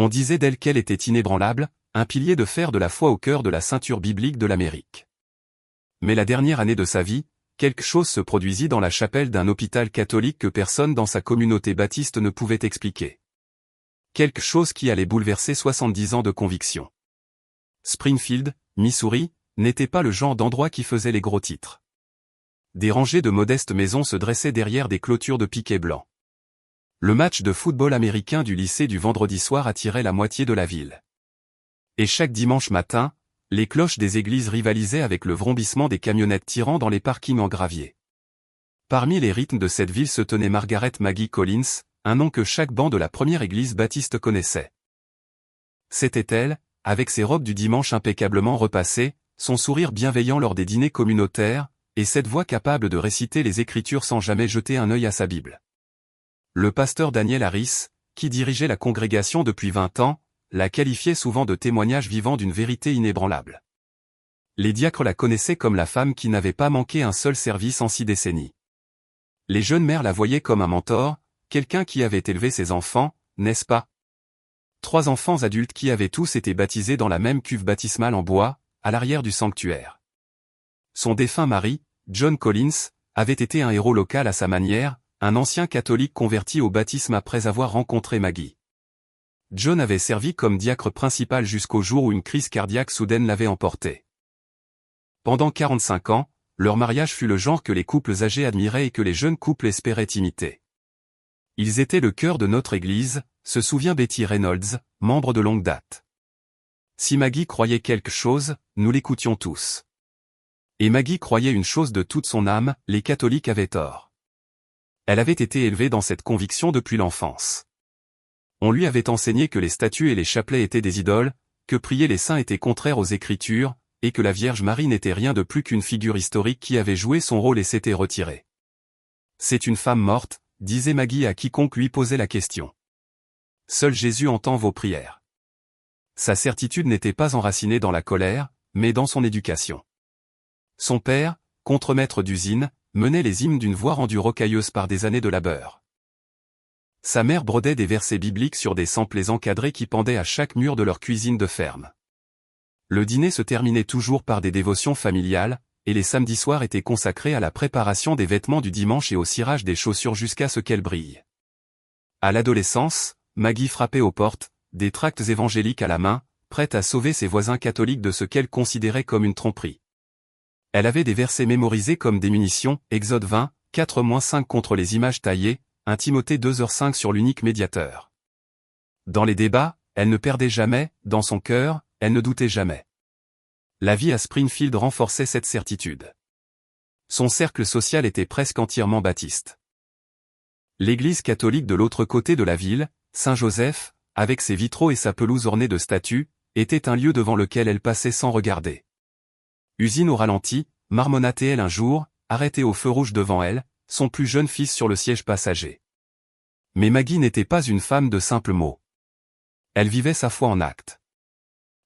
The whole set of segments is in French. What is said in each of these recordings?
On disait d'elle qu'elle était inébranlable, un pilier de fer de la foi au cœur de la ceinture biblique de l'Amérique. Mais la dernière année de sa vie, quelque chose se produisit dans la chapelle d'un hôpital catholique que personne dans sa communauté baptiste ne pouvait expliquer. Quelque chose qui allait bouleverser 70 ans de conviction. Springfield, Missouri, n'était pas le genre d'endroit qui faisait les gros titres. Des rangées de modestes maisons se dressaient derrière des clôtures de piquets blancs. Le match de football américain du lycée du vendredi soir attirait la moitié de la ville. Et chaque dimanche matin, les cloches des églises rivalisaient avec le vrombissement des camionnettes tirant dans les parkings en gravier. Parmi les rythmes de cette ville se tenait Margaret Maggie Collins, un nom que chaque banc de la première église baptiste connaissait. C'était elle, avec ses robes du dimanche impeccablement repassées, son sourire bienveillant lors des dîners communautaires, et cette voix capable de réciter les Écritures sans jamais jeter un œil à sa Bible. Le pasteur Daniel Harris, qui dirigeait la congrégation depuis 20 ans, la qualifiait souvent de témoignage vivant d'une vérité inébranlable. Les diacres la connaissaient comme la femme qui n'avait pas manqué un seul service en 6 décennies. Les jeunes mères la voyaient comme un mentor, quelqu'un qui avait élevé ses enfants, n'est-ce pas? 3 enfants adultes qui avaient tous été baptisés dans la même cuve baptismale en bois, à l'arrière du sanctuaire. Son défunt mari, John Collins, avait été un héros local à sa manière, un ancien catholique converti au baptisme après avoir rencontré Maggie. John avait servi comme diacre principal jusqu'au jour où une crise cardiaque soudaine l'avait emporté. Pendant 45 ans, leur mariage fut le genre que les couples âgés admiraient et que les jeunes couples espéraient imiter. Ils étaient le cœur de notre église, se souvient Betty Reynolds, membre de longue date. Si Maggie croyait quelque chose, nous l'écoutions tous. Et Maggie croyait une chose de toute son âme, les catholiques avaient tort. Elle avait été élevée dans cette conviction depuis l'enfance. On lui avait enseigné que les statues et les chapelets étaient des idoles, que prier les saints était contraire aux Écritures, et que la Vierge Marie n'était rien de plus qu'une figure historique qui avait joué son rôle et s'était retirée. C'est une femme morte, disait Maggie à quiconque lui posait la question. Seul Jésus entend vos prières. Sa certitude n'était pas enracinée dans la colère, mais dans son éducation. Son père, contremaître d'usine, menait les hymnes d'une voix rendue rocailleuse par des années de labeur. Sa mère brodait des versets bibliques sur des samplets encadrés qui pendaient à chaque mur de leur cuisine de ferme. Le dîner se terminait toujours par des dévotions familiales, et les samedis soirs étaient consacrés à la préparation des vêtements du dimanche et au cirage des chaussures jusqu'à ce qu'elles brillent. À l'adolescence, Maggie frappait aux portes, des tracts évangéliques à la main, prête à sauver ses voisins catholiques de ce qu'elle considérait comme une tromperie. Elle avait des versets mémorisés comme des munitions, Exode 20, 4-5 contre les images taillées, 1 Timothée 2h5 sur l'unique médiateur. Dans les débats, elle ne perdait jamais, dans son cœur, elle ne doutait jamais. La vie à Springfield renforçait cette certitude. Son cercle social était presque entièrement baptiste. L'église catholique de l'autre côté de la ville, Saint-Joseph, avec ses vitraux et sa pelouse ornée de statues, était un lieu devant lequel elle passait sans regarder. Usine au ralenti, marmonnatait-elle un jour, arrêtée au feu rouge devant elle, son plus jeune fils sur le siège passager. Mais Maggie n'était pas une femme de simples mots. Elle vivait sa foi en actes.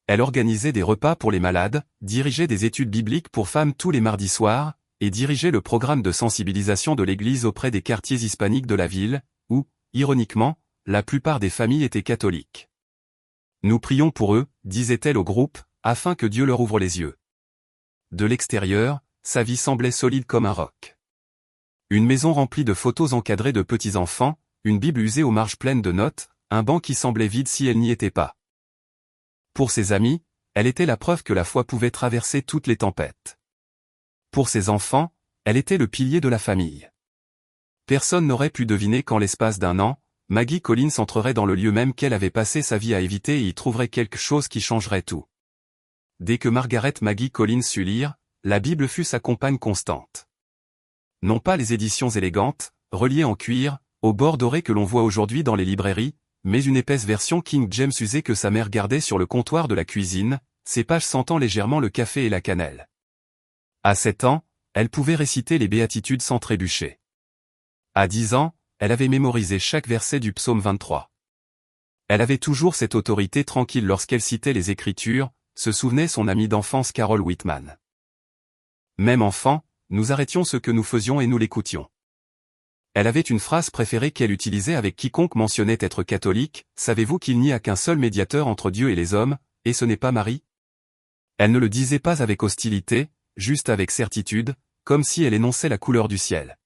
Elle organisait des repas pour les malades, dirigeait des études bibliques pour femmes tous les mardis soirs, et dirigeait le programme de sensibilisation de l'église auprès des quartiers hispaniques de la ville, où, ironiquement, la plupart des familles étaient catholiques. Nous prions pour eux, disait-elle au groupe, afin que Dieu leur ouvre les yeux. De l'extérieur, sa vie semblait solide comme un roc. Une maison remplie de photos encadrées de petits-enfants, une Bible usée aux marges pleines de notes, un banc qui semblait vide si elle n'y était pas. Pour ses amis, elle était la preuve que la foi pouvait traverser toutes les tempêtes. Pour ses enfants, elle était le pilier de la famille. Personne n'aurait pu deviner qu'en l'espace d'un an, Maggie Collins entrerait dans le lieu même qu'elle avait passé sa vie à éviter et y trouverait quelque chose qui changerait tout. Dès que Margaret Maggie Collins sut lire, la Bible fut sa compagne constante. Non pas les éditions élégantes, reliées en cuir, au bord doré que l'on voit aujourd'hui dans les librairies, mais une épaisse version King James usée que sa mère gardait sur le comptoir de la cuisine, ses pages sentant légèrement le café et la cannelle. À 7 ans, elle pouvait réciter les béatitudes sans trébucher. À 10 ans, elle avait mémorisé chaque verset du psaume 23. Elle avait toujours cette autorité tranquille lorsqu'elle citait les Écritures, se souvenait son amie d'enfance Carol Whitman. Même enfant, nous arrêtions ce que nous faisions et nous l'écoutions. Elle avait une phrase préférée qu'elle utilisait avec quiconque mentionnait être catholique: « Savez-vous qu'il n'y a qu'un seul médiateur entre Dieu et les hommes, et ce n'est pas Marie ?» Elle ne le disait pas avec hostilité, juste avec certitude, comme si elle énonçait la couleur du ciel.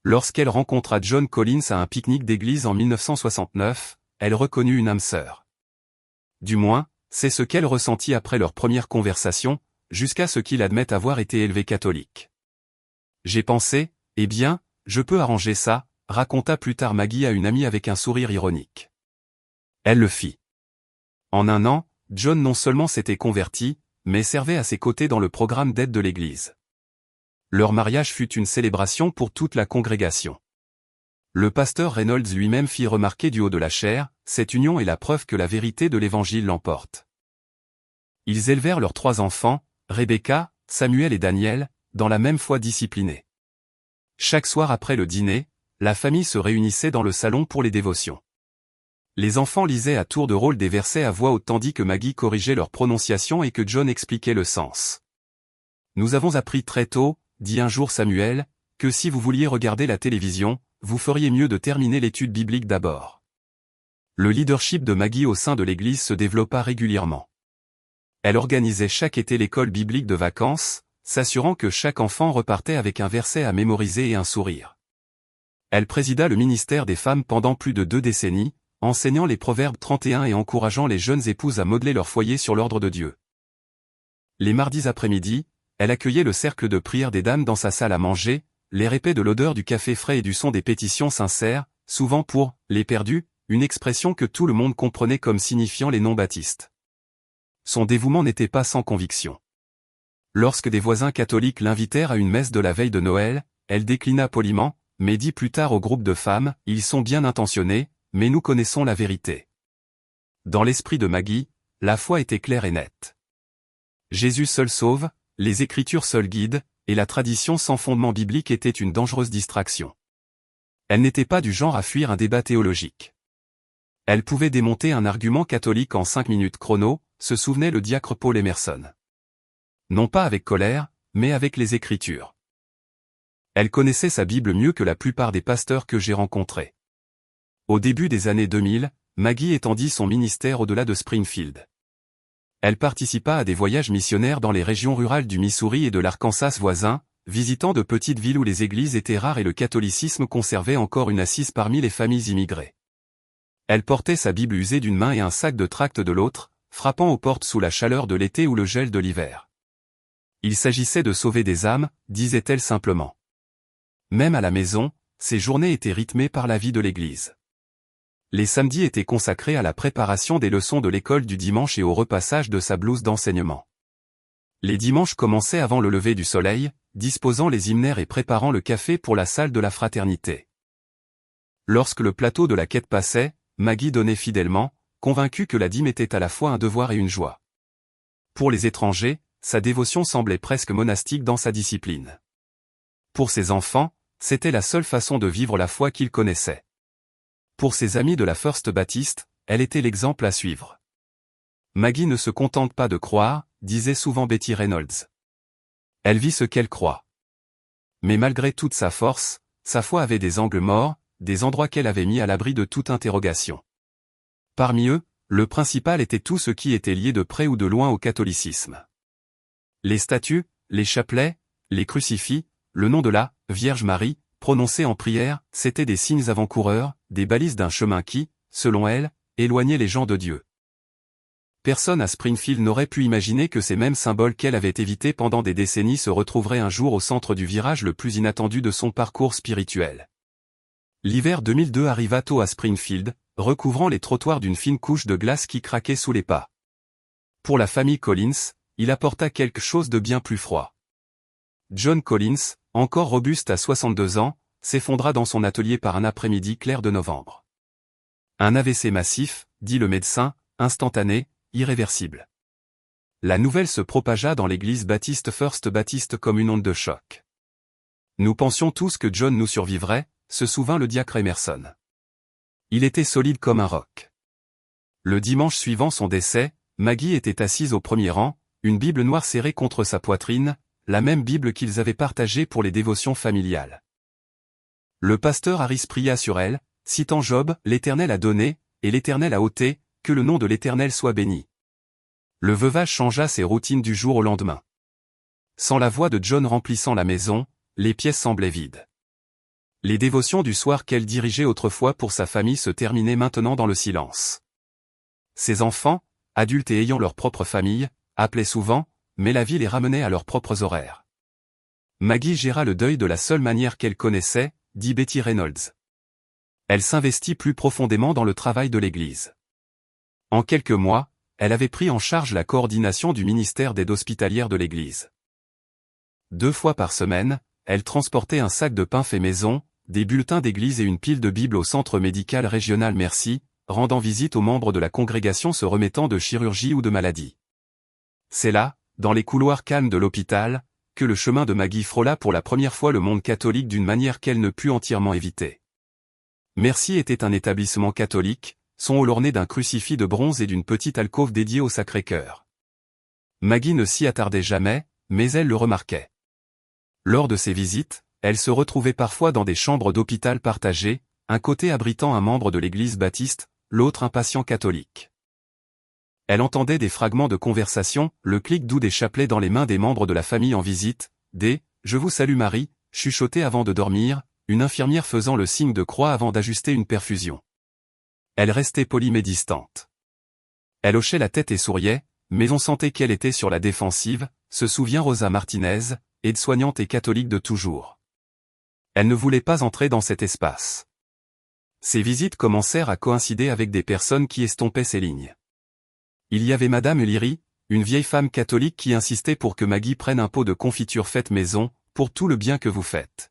Lorsqu'elle rencontra John Collins à un pique-nique d'église en 1969, elle reconnut une âme sœur. Du moins, c'est ce qu'elle ressentit après leur première conversation, jusqu'à ce qu'il admette avoir été élevé catholique. J'ai pensé, eh bien, je peux arranger ça, raconta plus tard Maggie à une amie avec un sourire ironique. Elle le fit. En un an, John non seulement s'était converti, mais servait à ses côtés dans le programme d'aide de l'église. Leur mariage fut une célébration pour toute la congrégation. Le pasteur Reynolds lui-même fit remarquer du haut de la chaire: « Cette union est la preuve que la vérité de l'Évangile l'emporte. » Ils élevèrent leurs 3 enfants, Rebecca, Samuel et Daniel, dans la même foi disciplinée. Chaque soir après le dîner, la famille se réunissait dans le salon pour les dévotions. Les enfants lisaient à tour de rôle des versets à voix haute tandis que Maggie corrigeait leur prononciation et que John expliquait le sens. « Nous avons appris très tôt, dit un jour Samuel, que si vous vouliez regarder la télévision, vous feriez mieux de terminer l'étude biblique d'abord. » Le leadership de Maggie au sein de l'église se développa régulièrement. Elle organisait chaque été l'école biblique de vacances, s'assurant que chaque enfant repartait avec un verset à mémoriser et un sourire. Elle présida le ministère des femmes pendant plus de 2 décennies, enseignant les Proverbes 31 et encourageant les jeunes épouses à modeler leur foyer sur l'ordre de Dieu. Les mardis après-midi, elle accueillait le cercle de prière des dames dans sa salle à manger, les répait de l'odeur du café frais et du son des pétitions sincères, souvent pour « les perdus », une expression que tout le monde comprenait comme signifiant les non-baptistes. Son dévouement n'était pas sans conviction. Lorsque des voisins catholiques l'invitèrent à une messe de la veille de Noël, elle déclina poliment, mais dit plus tard au groupe de femmes: « Ils sont bien intentionnés, mais nous connaissons la vérité. » Dans l'esprit de Maggie, la foi était claire et nette. Jésus seul sauve, les Écritures seules guident, et la tradition sans fondement biblique était une dangereuse distraction. Elle n'était pas du genre à fuir un débat théologique. Elle pouvait démonter un argument catholique en 5 minutes chrono, se souvenait le diacre Paul Emerson. Non pas avec colère, mais avec les Écritures. Elle connaissait sa Bible mieux que la plupart des pasteurs que j'ai rencontrés. Au début des années 2000, Maggie étendit son ministère au-delà de Springfield. Elle participa à des voyages missionnaires dans les régions rurales du Missouri et de l'Arkansas voisin, visitant de petites villes où les églises étaient rares et le catholicisme conservait encore une assise parmi les familles immigrées. Elle portait sa Bible usée d'une main et un sac de tracts de l'autre, frappant aux portes sous la chaleur de l'été ou le gel de l'hiver. Il s'agissait de sauver des âmes, disait-elle simplement. Même à la maison, ses journées étaient rythmées par la vie de l'église. Les samedis étaient consacrés à la préparation des leçons de l'école du dimanche et au repassage de sa blouse d'enseignement. Les dimanches commençaient avant le lever du soleil, disposant les hymnaires et préparant le café pour la salle de la fraternité. Lorsque le plateau de la quête passait, Maggie donnait fidèlement, convaincue que la dîme était à la fois un devoir et une joie. Pour les étrangers, sa dévotion semblait presque monastique dans sa discipline. Pour ses enfants, c'était la seule façon de vivre la foi qu'ils connaissaient. Pour ses amis de la First Baptist, elle était l'exemple à suivre. Maggie ne se contente pas de croire, disait souvent Betty Reynolds. Elle vit ce qu'elle croit. Mais malgré toute sa force, sa foi avait des angles morts, des endroits qu'elle avait mis à l'abri de toute interrogation. Parmi eux, le principal était tout ce qui était lié de près ou de loin au catholicisme. Les statues, les chapelets, les crucifix, le nom de la Vierge Marie, prononcés en prière, c'étaient des signes avant-coureurs, des balises d'un chemin qui, selon elle, éloignait les gens de Dieu. Personne à Springfield n'aurait pu imaginer que ces mêmes symboles qu'elle avait évités pendant des décennies se retrouveraient un jour au centre du virage le plus inattendu de son parcours spirituel. L'hiver 2002 arriva tôt à Springfield, recouvrant les trottoirs d'une fine couche de glace qui craquait sous les pas. Pour la famille Collins, il apporta quelque chose de bien plus froid. John Collins, encore robuste à 62 ans, s'effondra dans son atelier par un après-midi clair de novembre. Un AVC massif, dit le médecin, instantané, irréversible. La nouvelle se propagea dans l'église baptiste First Baptist comme une onde de choc. Nous pensions tous que John nous survivrait, se souvint le diacre Emerson. Il était solide comme un roc. Le dimanche suivant son décès, Maggie était assise au premier rang, une Bible noire serrée contre sa poitrine, la même Bible qu'ils avaient partagée pour les dévotions familiales. Le pasteur Harris pria sur elle, citant Job, l'Éternel a donné, et l'Éternel a ôté, que le nom de l'Éternel soit béni. Le veuvage changea ses routines du jour au lendemain. Sans la voix de John remplissant la maison, les pièces semblaient vides. Les dévotions du soir qu'elle dirigeait autrefois pour sa famille se terminaient maintenant dans le silence. Ses enfants, adultes et ayant leur propre famille, appelaient souvent, mais la vie les ramenait à leurs propres horaires. Maggie géra le deuil de la seule manière qu'elle connaissait, dit Betty Reynolds. Elle s'investit plus profondément dans le travail de l'Église. En quelques mois, elle avait pris en charge la coordination du ministère d'aide hospitalière de l'Église. 2 fois par semaine, elle transportait un sac de pain fait maison, des bulletins d'église et une pile de Bibles au centre médical régional Merci, rendant visite aux membres de la congrégation se remettant de chirurgie ou de maladie. C'est là, dans les couloirs calmes de l'hôpital, que le chemin de Maggie frôla pour la première fois le monde catholique d'une manière qu'elle ne put entièrement éviter. Merci était un établissement catholique, son hall orné d'un crucifix de bronze et d'une petite alcôve dédiée au Sacré-Cœur. Maggie ne s'y attardait jamais, mais elle le remarquait. Lors de ses visites, elle se retrouvait parfois dans des chambres d'hôpital partagées, un côté abritant un membre de l'église baptiste, l'autre un patient catholique. Elle entendait des fragments de conversation, le clic doux des chapelets dans les mains des membres de la famille en visite, des « Je vous salue Marie » chuchotés avant de dormir, une infirmière faisant le signe de croix avant d'ajuster une perfusion. Elle restait polie mais distante. Elle hochait la tête et souriait, mais on sentait qu'elle était sur la défensive, se souvient Rosa Martinez, aide-soignante et catholique de toujours. Elle ne voulait pas entrer dans cet espace. Ses visites commencèrent à coïncider avec des personnes qui estompaient ses lignes. Il y avait Madame Leary, une vieille femme catholique qui insistait pour que Maggie prenne un pot de confiture faite maison, pour tout le bien que vous faites.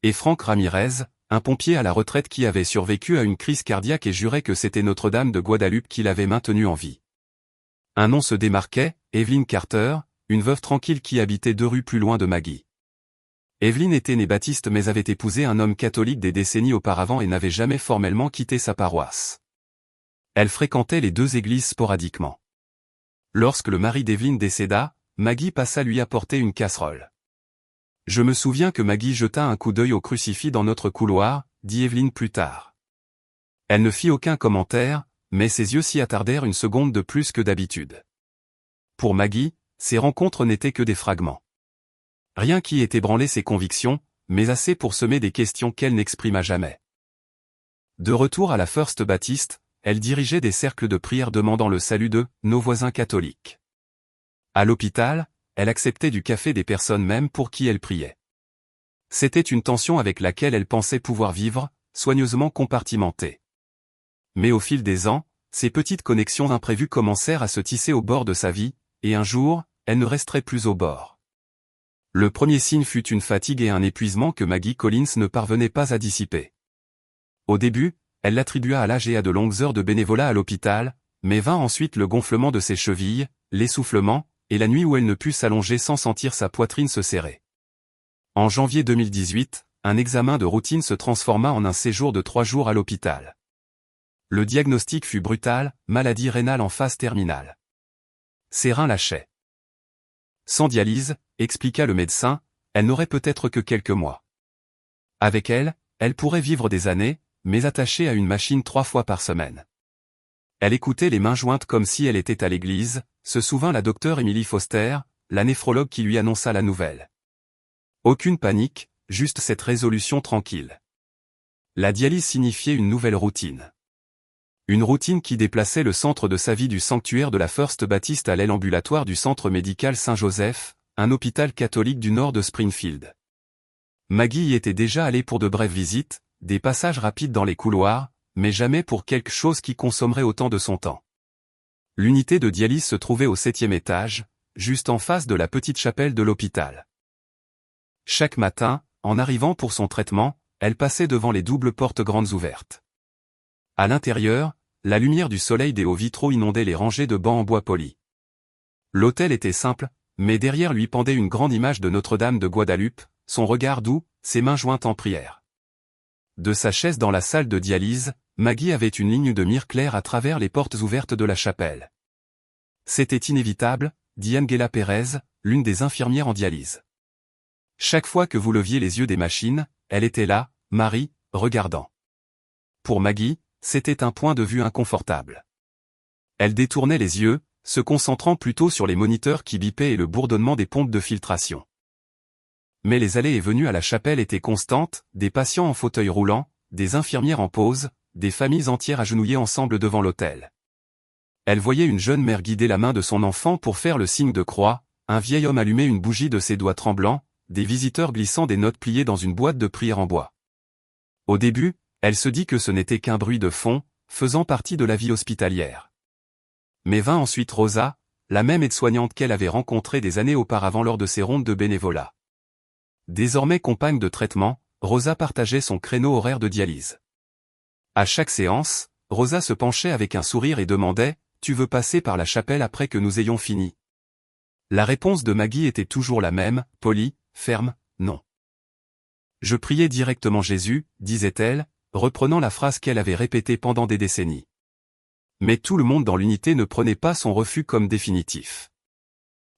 Et Franck Ramirez, un pompier à la retraite qui avait survécu à une crise cardiaque et jurait que c'était Notre-Dame de Guadeloupe qui l'avait maintenu en vie. Un nom se démarquait, Evelyn Carter, une veuve tranquille qui habitait 2 rues plus loin de Maggie. Evelyn était née baptiste mais avait épousé un homme catholique des décennies auparavant et n'avait jamais formellement quitté sa paroisse. Elle fréquentait les 2 églises sporadiquement. Lorsque le mari d'Evelyn décéda, Maggie passa lui apporter une casserole. Je me souviens que Maggie jeta un coup d'œil au crucifix dans notre couloir, dit Evelyn plus tard. Elle ne fit aucun commentaire, mais ses yeux s'y attardèrent une seconde de plus que d'habitude. Pour Maggie, ces rencontres n'étaient que des fragments. Rien qui ait ébranlé ses convictions, mais assez pour semer des questions qu'elle n'exprima jamais. De retour à la First Baptist, elle dirigeait des cercles de prière demandant le salut de nos voisins catholiques. À l'hôpital, elle acceptait du café des personnes même pour qui elle priait. C'était une tension avec laquelle elle pensait pouvoir vivre, soigneusement compartimentée. Mais au fil des ans, ces petites connexions imprévues commencèrent à se tisser au bord de sa vie, et un jour, elle ne resterait plus au bord. Le premier signe fut une fatigue et un épuisement que Maggie Collins ne parvenait pas à dissiper. Au début, elle l'attribua à l'âge et à de longues heures de bénévolat à l'hôpital, mais vint ensuite le gonflement de ses chevilles, l'essoufflement, et la nuit où elle ne put s'allonger sans sentir sa poitrine se serrer. En janvier 2018, un examen de routine se transforma en un séjour de 3 jours à l'hôpital. Le diagnostic fut brutal, maladie rénale en phase terminale. Ses reins lâchaient. Sans dialyse, expliqua le médecin, elle n'aurait peut-être que quelques mois. Avec elle, elle pourrait vivre des années, mais attachée à une machine 3 fois par semaine. Elle écoutait les mains jointes comme si elle était à l'église, se souvint la docteure Emily Foster, la néphrologue qui lui annonça la nouvelle. Aucune panique, juste cette résolution tranquille. La dialyse signifiait une nouvelle routine. Une routine qui déplaçait le centre de sa vie du sanctuaire de la First Baptist à l'aile ambulatoire du centre médical Saint-Joseph, un hôpital catholique du nord de Springfield. Maggie y était déjà allée pour de brèves visites, des passages rapides dans les couloirs, mais jamais pour quelque chose qui consommerait autant de son temps. L'unité de dialyse se trouvait au 7e étage, juste en face de la petite chapelle de l'hôpital. Chaque matin, en arrivant pour son traitement, elle passait devant les doubles portes grandes ouvertes. À l'intérieur, la lumière du soleil des hauts vitraux inondait les rangées de bancs en bois poli. L'autel était simple, mais derrière lui pendait une grande image de Notre-Dame de Guadeloupe, son regard doux, ses mains jointes en prière. De sa chaise dans la salle de dialyse, Maggie avait une ligne de mire claire à travers les portes ouvertes de la chapelle. C'était inévitable, dit Angela Perez, l'une des infirmières en dialyse. Chaque fois que vous leviez les yeux des machines, elle était là, Marie, regardant. Pour Maggie, c'était un point de vue inconfortable. Elle détournait les yeux, se concentrant plutôt sur les moniteurs qui bipaient et le bourdonnement des pompes de filtration. Mais les allées et venues à la chapelle étaient constantes, des patients en fauteuil roulant, des infirmières en pause, des familles entières agenouillées ensemble devant l'autel. Elle voyait une jeune mère guider la main de son enfant pour faire le signe de croix, un vieil homme allumer une bougie de ses doigts tremblants, des visiteurs glissant des notes pliées dans une boîte de prière en bois. Au début, elle se dit que ce n'était qu'un bruit de fond, faisant partie de la vie hospitalière. Mais vint ensuite Rosa, la même aide-soignante qu'elle avait rencontrée des années auparavant lors de ses rondes de bénévolat. Désormais compagne de traitement, Rosa partageait son créneau horaire de dialyse. À chaque séance, Rosa se penchait avec un sourire et demandait « Tu veux passer par la chapelle après que nous ayons fini ?» La réponse de Maggie était toujours la même, polie, ferme, non. Je priais directement Jésus, disait-elle, reprenant la phrase qu'elle avait répétée pendant des décennies. Mais tout le monde dans l'unité ne prenait pas son refus comme définitif.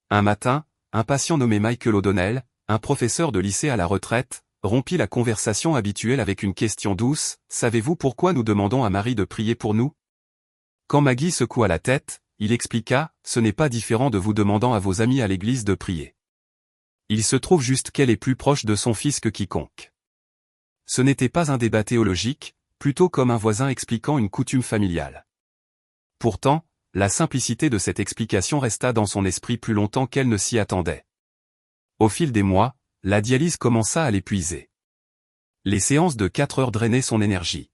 Un matin, un patient nommé Michael O'Donnell, un professeur de lycée à la retraite, rompit la conversation habituelle avec une question douce, « Savez-vous pourquoi nous demandons à Marie de prier pour nous ?» Quand Maggie secoua la tête, il expliqua, « Ce n'est pas différent de vous demandant à vos amis à l'église de prier. Il se trouve juste qu'elle est plus proche de son fils que quiconque. » Ce n'était pas un débat théologique, plutôt comme un voisin expliquant une coutume familiale. Pourtant, la simplicité de cette explication resta dans son esprit plus longtemps qu'elle ne s'y attendait. Au fil des mois, la dialyse commença à l'épuiser. Les séances de 4 heures drainaient son énergie.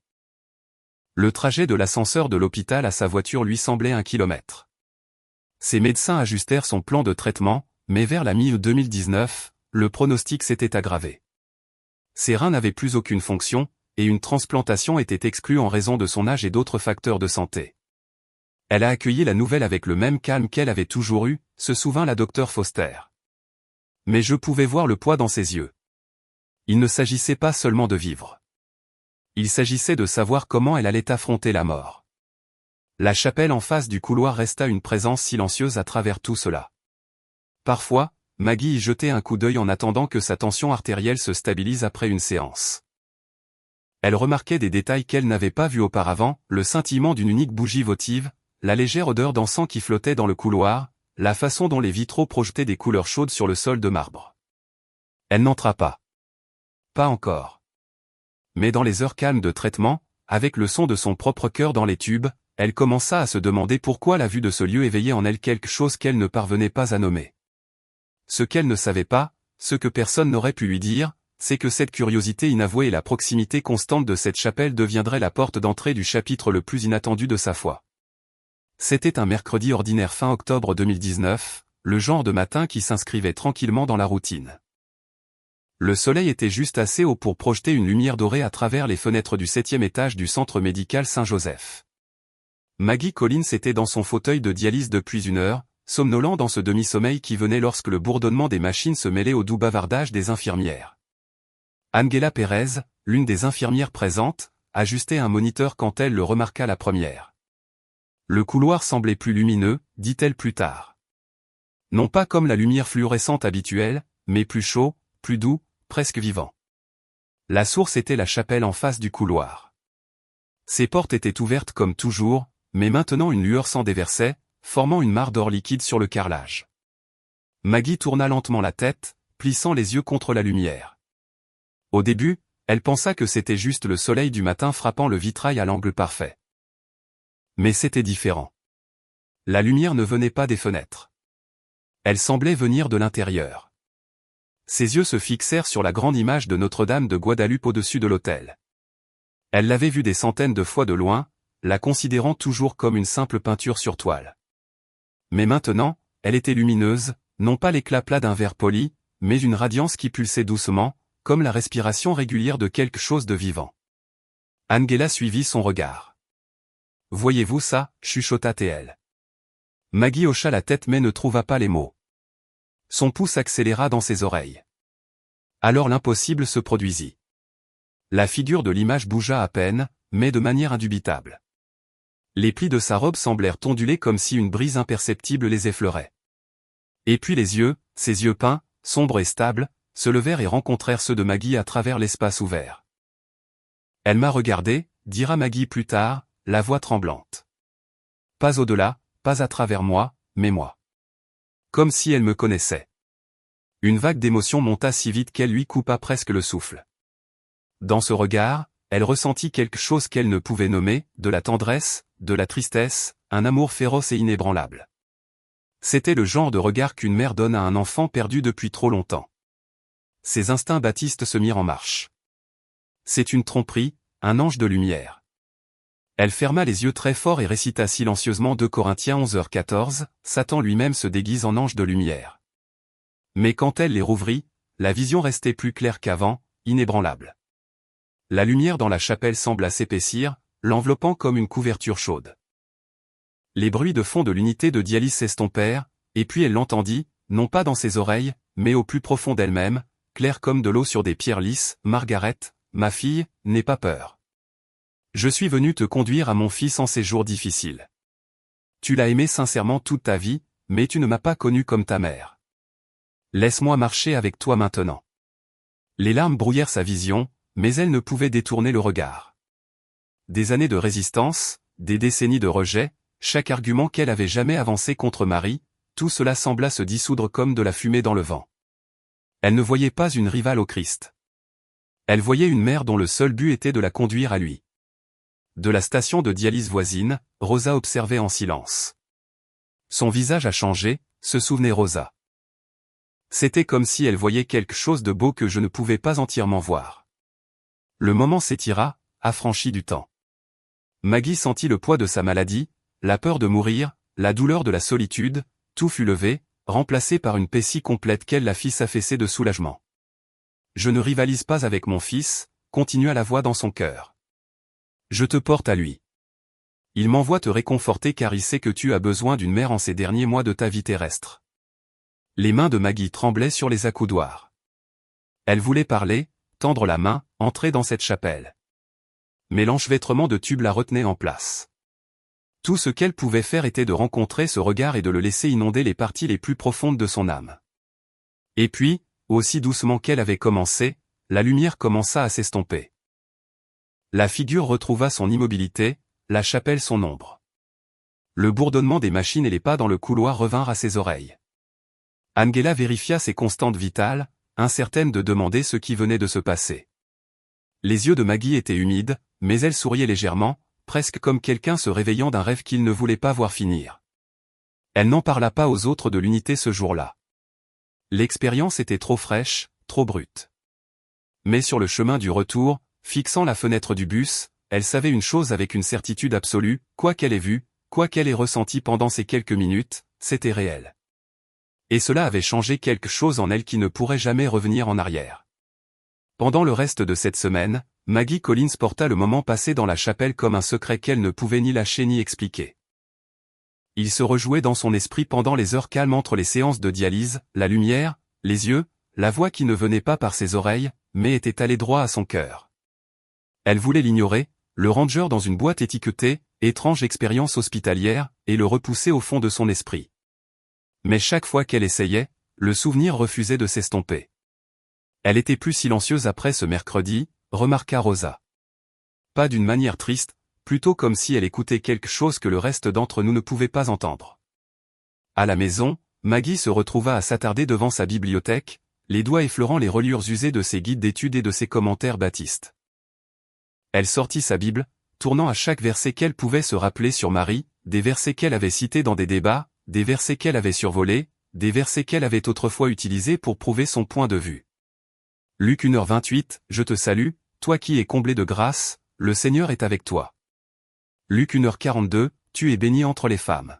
Le trajet de l'ascenseur de l'hôpital à sa voiture lui semblait 1 kilomètre. Ses médecins ajustèrent son plan de traitement, mais vers la mi-2019, le pronostic s'était aggravé. Ses reins n'avaient plus aucune fonction, et une transplantation était exclue en raison de son âge et d'autres facteurs de santé. Elle a accueilli la nouvelle avec le même calme qu'elle avait toujours eu, se souvint la docteure Foster. Mais je pouvais voir le poids dans ses yeux. Il ne s'agissait pas seulement de vivre. Il s'agissait de savoir comment elle allait affronter la mort. La chapelle en face du couloir resta une présence silencieuse à travers tout cela. Parfois, Maggie y jetait un coup d'œil en attendant que sa tension artérielle se stabilise après une séance. Elle remarquait des détails qu'elle n'avait pas vus auparavant, le scintillement d'une unique bougie votive, la légère odeur d'encens qui flottait dans le couloir, la façon dont les vitraux projetaient des couleurs chaudes sur le sol de marbre. Elle n'entra pas. Pas encore. Mais dans les heures calmes de traitement, avec le son de son propre cœur dans les tubes, elle commença à se demander pourquoi la vue de ce lieu éveillait en elle quelque chose qu'elle ne parvenait pas à nommer. Ce qu'elle ne savait pas, ce que personne n'aurait pu lui dire, c'est que cette curiosité inavouée et la proximité constante de cette chapelle deviendraient la porte d'entrée du chapitre le plus inattendu de sa foi. C'était un mercredi ordinaire fin octobre 2019, le genre de matin qui s'inscrivait tranquillement dans la routine. Le soleil était juste assez haut pour projeter une lumière dorée à travers les fenêtres du 7e étage du centre médical Saint-Joseph. Maggie Collins était dans son fauteuil de dialyse depuis 1 heure, somnolent dans ce demi-sommeil qui venait lorsque le bourdonnement des machines se mêlait au doux bavardage des infirmières. Angela Perez, l'une des infirmières présentes, ajustait un moniteur quand elle le remarqua la première. Le couloir semblait plus lumineux, dit-elle plus tard. Non pas comme la lumière fluorescente habituelle, mais plus chaud, plus doux, presque vivant. La source était la chapelle en face du couloir. Ses portes étaient ouvertes comme toujours, mais maintenant une lueur s'en déversait, formant une mare d'or liquide sur le carrelage. Maggie tourna lentement la tête, plissant les yeux contre la lumière. Au début, elle pensa que c'était juste le soleil du matin frappant le vitrail à l'angle parfait. Mais c'était différent. La lumière ne venait pas des fenêtres. Elle semblait venir de l'intérieur. Ses yeux se fixèrent sur la grande image de Notre-Dame de Guadalupe au-dessus de l'autel. Elle l'avait vue des centaines de fois de loin, la considérant toujours comme une simple peinture sur toile. Mais maintenant, elle était lumineuse, non pas l'éclat plat d'un verre poli, mais une radiance qui pulsait doucement, comme la respiration régulière de quelque chose de vivant. Angela suivit son regard. « Voyez-vous ça » chuchota-t-elle. Maggie hocha la tête mais ne trouva pas les mots. Son pouce accéléra dans ses oreilles. Alors l'impossible se produisit. La figure de l'image bougea à peine, mais de manière indubitable. Les plis de sa robe semblèrent onduler comme si une brise imperceptible les effleurait. Et puis les yeux, ses yeux peints, sombres et stables, se levèrent et rencontrèrent ceux de Maggie à travers l'espace ouvert. Elle m'a regardé, dira Maggie plus tard, la voix tremblante. Pas au-delà, pas à travers moi, mais moi. Comme si elle me connaissait. Une vague d'émotion monta si vite qu'elle lui coupa presque le souffle. Dans ce regard, elle ressentit quelque chose qu'elle ne pouvait nommer, de la tendresse, de la tristesse, un amour féroce et inébranlable. C'était le genre de regard qu'une mère donne à un enfant perdu depuis trop longtemps. Ses instincts baptistes se mirent en marche. C'est une tromperie, un ange de lumière. Elle ferma les yeux très fort et récita silencieusement 2 Corinthiens 11h14, Satan lui-même se déguise en ange de lumière. Mais quand elle les rouvrit, la vision restait plus claire qu'avant, inébranlable. La lumière dans la chapelle sembla s'épaissir, l'enveloppant comme une couverture chaude. Les bruits de fond de l'unité de dialyse s'estompèrent, et puis elle l'entendit, non pas dans ses oreilles, mais au plus profond d'elle-même, clair comme de l'eau sur des pierres lisses, Margaret, ma fille, n'aie pas peur. Je suis venu te conduire à mon fils en ces jours difficiles. Tu l'as aimé sincèrement toute ta vie, mais tu ne m'as pas connu comme ta mère. Laisse-moi marcher avec toi maintenant. Les larmes brouillèrent sa vision, mais elle ne pouvait détourner le regard. Des années de résistance, des décennies de rejet, chaque argument qu'elle avait jamais avancé contre Marie, tout cela sembla se dissoudre comme de la fumée dans le vent. Elle ne voyait pas une rivale au Christ. Elle voyait une mère dont le seul but était de la conduire à lui. De la station de dialyse voisine, Rosa observait en silence. Son visage a changé, se souvenait Rosa. C'était comme si elle voyait quelque chose de beau que je ne pouvais pas entièrement voir. Le moment s'étira, affranchi du temps. Maggie sentit le poids de sa maladie, la peur de mourir, la douleur de la solitude, tout fut levé, remplacé par une paix si complète qu'elle la fit s'affaisser de soulagement. Je ne rivalise pas avec mon fils, continua la voix dans son cœur. Je te porte à lui. Il m'envoie te réconforter car il sait que tu as besoin d'une mère en ces derniers mois de ta vie terrestre. Les mains de Maggie tremblaient sur les accoudoirs. Elle voulait parler, tendre la main, entrer dans cette chapelle. Mais l'enchevêtrement de tubes la retenait en place. Tout ce qu'elle pouvait faire était de rencontrer ce regard et de le laisser inonder les parties les plus profondes de son âme. Et puis, aussi doucement qu'elle avait commencé, la lumière commença à s'estomper. La figure retrouva son immobilité, la chapelle son ombre. Le bourdonnement des machines et les pas dans le couloir revinrent à ses oreilles. Angela vérifia ses constantes vitales, incertaine de demander ce qui venait de se passer. Les yeux de Maggie étaient humides, mais elle souriait légèrement, presque comme quelqu'un se réveillant d'un rêve qu'il ne voulait pas voir finir. Elle n'en parla pas aux autres de l'unité ce jour-là. L'expérience était trop fraîche, trop brute. Mais sur le chemin du retour, fixant la fenêtre du bus, elle savait une chose avec une certitude absolue, quoi qu'elle ait vu, quoi qu'elle ait ressenti pendant ces quelques minutes, c'était réel. Et cela avait changé quelque chose en elle qui ne pourrait jamais revenir en arrière. Pendant le reste de cette semaine, Maggie Collins porta le moment passé dans la chapelle comme un secret qu'elle ne pouvait ni lâcher ni expliquer. Il se rejouait dans son esprit pendant les heures calmes entre les séances de dialyse, la lumière, les yeux, la voix qui ne venait pas par ses oreilles, mais était allée droit à son cœur. Elle voulait l'ignorer, le ranger dans une boîte étiquetée, étrange expérience hospitalière, et le repousser au fond de son esprit. Mais chaque fois qu'elle essayait, le souvenir refusait de s'estomper. Elle était plus silencieuse après ce mercredi, remarqua Rosa. Pas d'une manière triste, plutôt comme si elle écoutait quelque chose que le reste d'entre nous ne pouvait pas entendre. À la maison, Maggie se retrouva à s'attarder devant sa bibliothèque, les doigts effleurant les reliures usées de ses guides d'études et de ses commentaires baptistes. Elle sortit sa Bible, tournant à chaque verset qu'elle pouvait se rappeler sur Marie, des versets qu'elle avait cités dans des débats, des versets qu'elle avait survolés, des versets qu'elle avait autrefois utilisés pour prouver son point de vue. Luc 1h28, je te salue, toi qui es comblé de grâce, le Seigneur est avec toi. Luc 1h42, tu es bénie entre les femmes.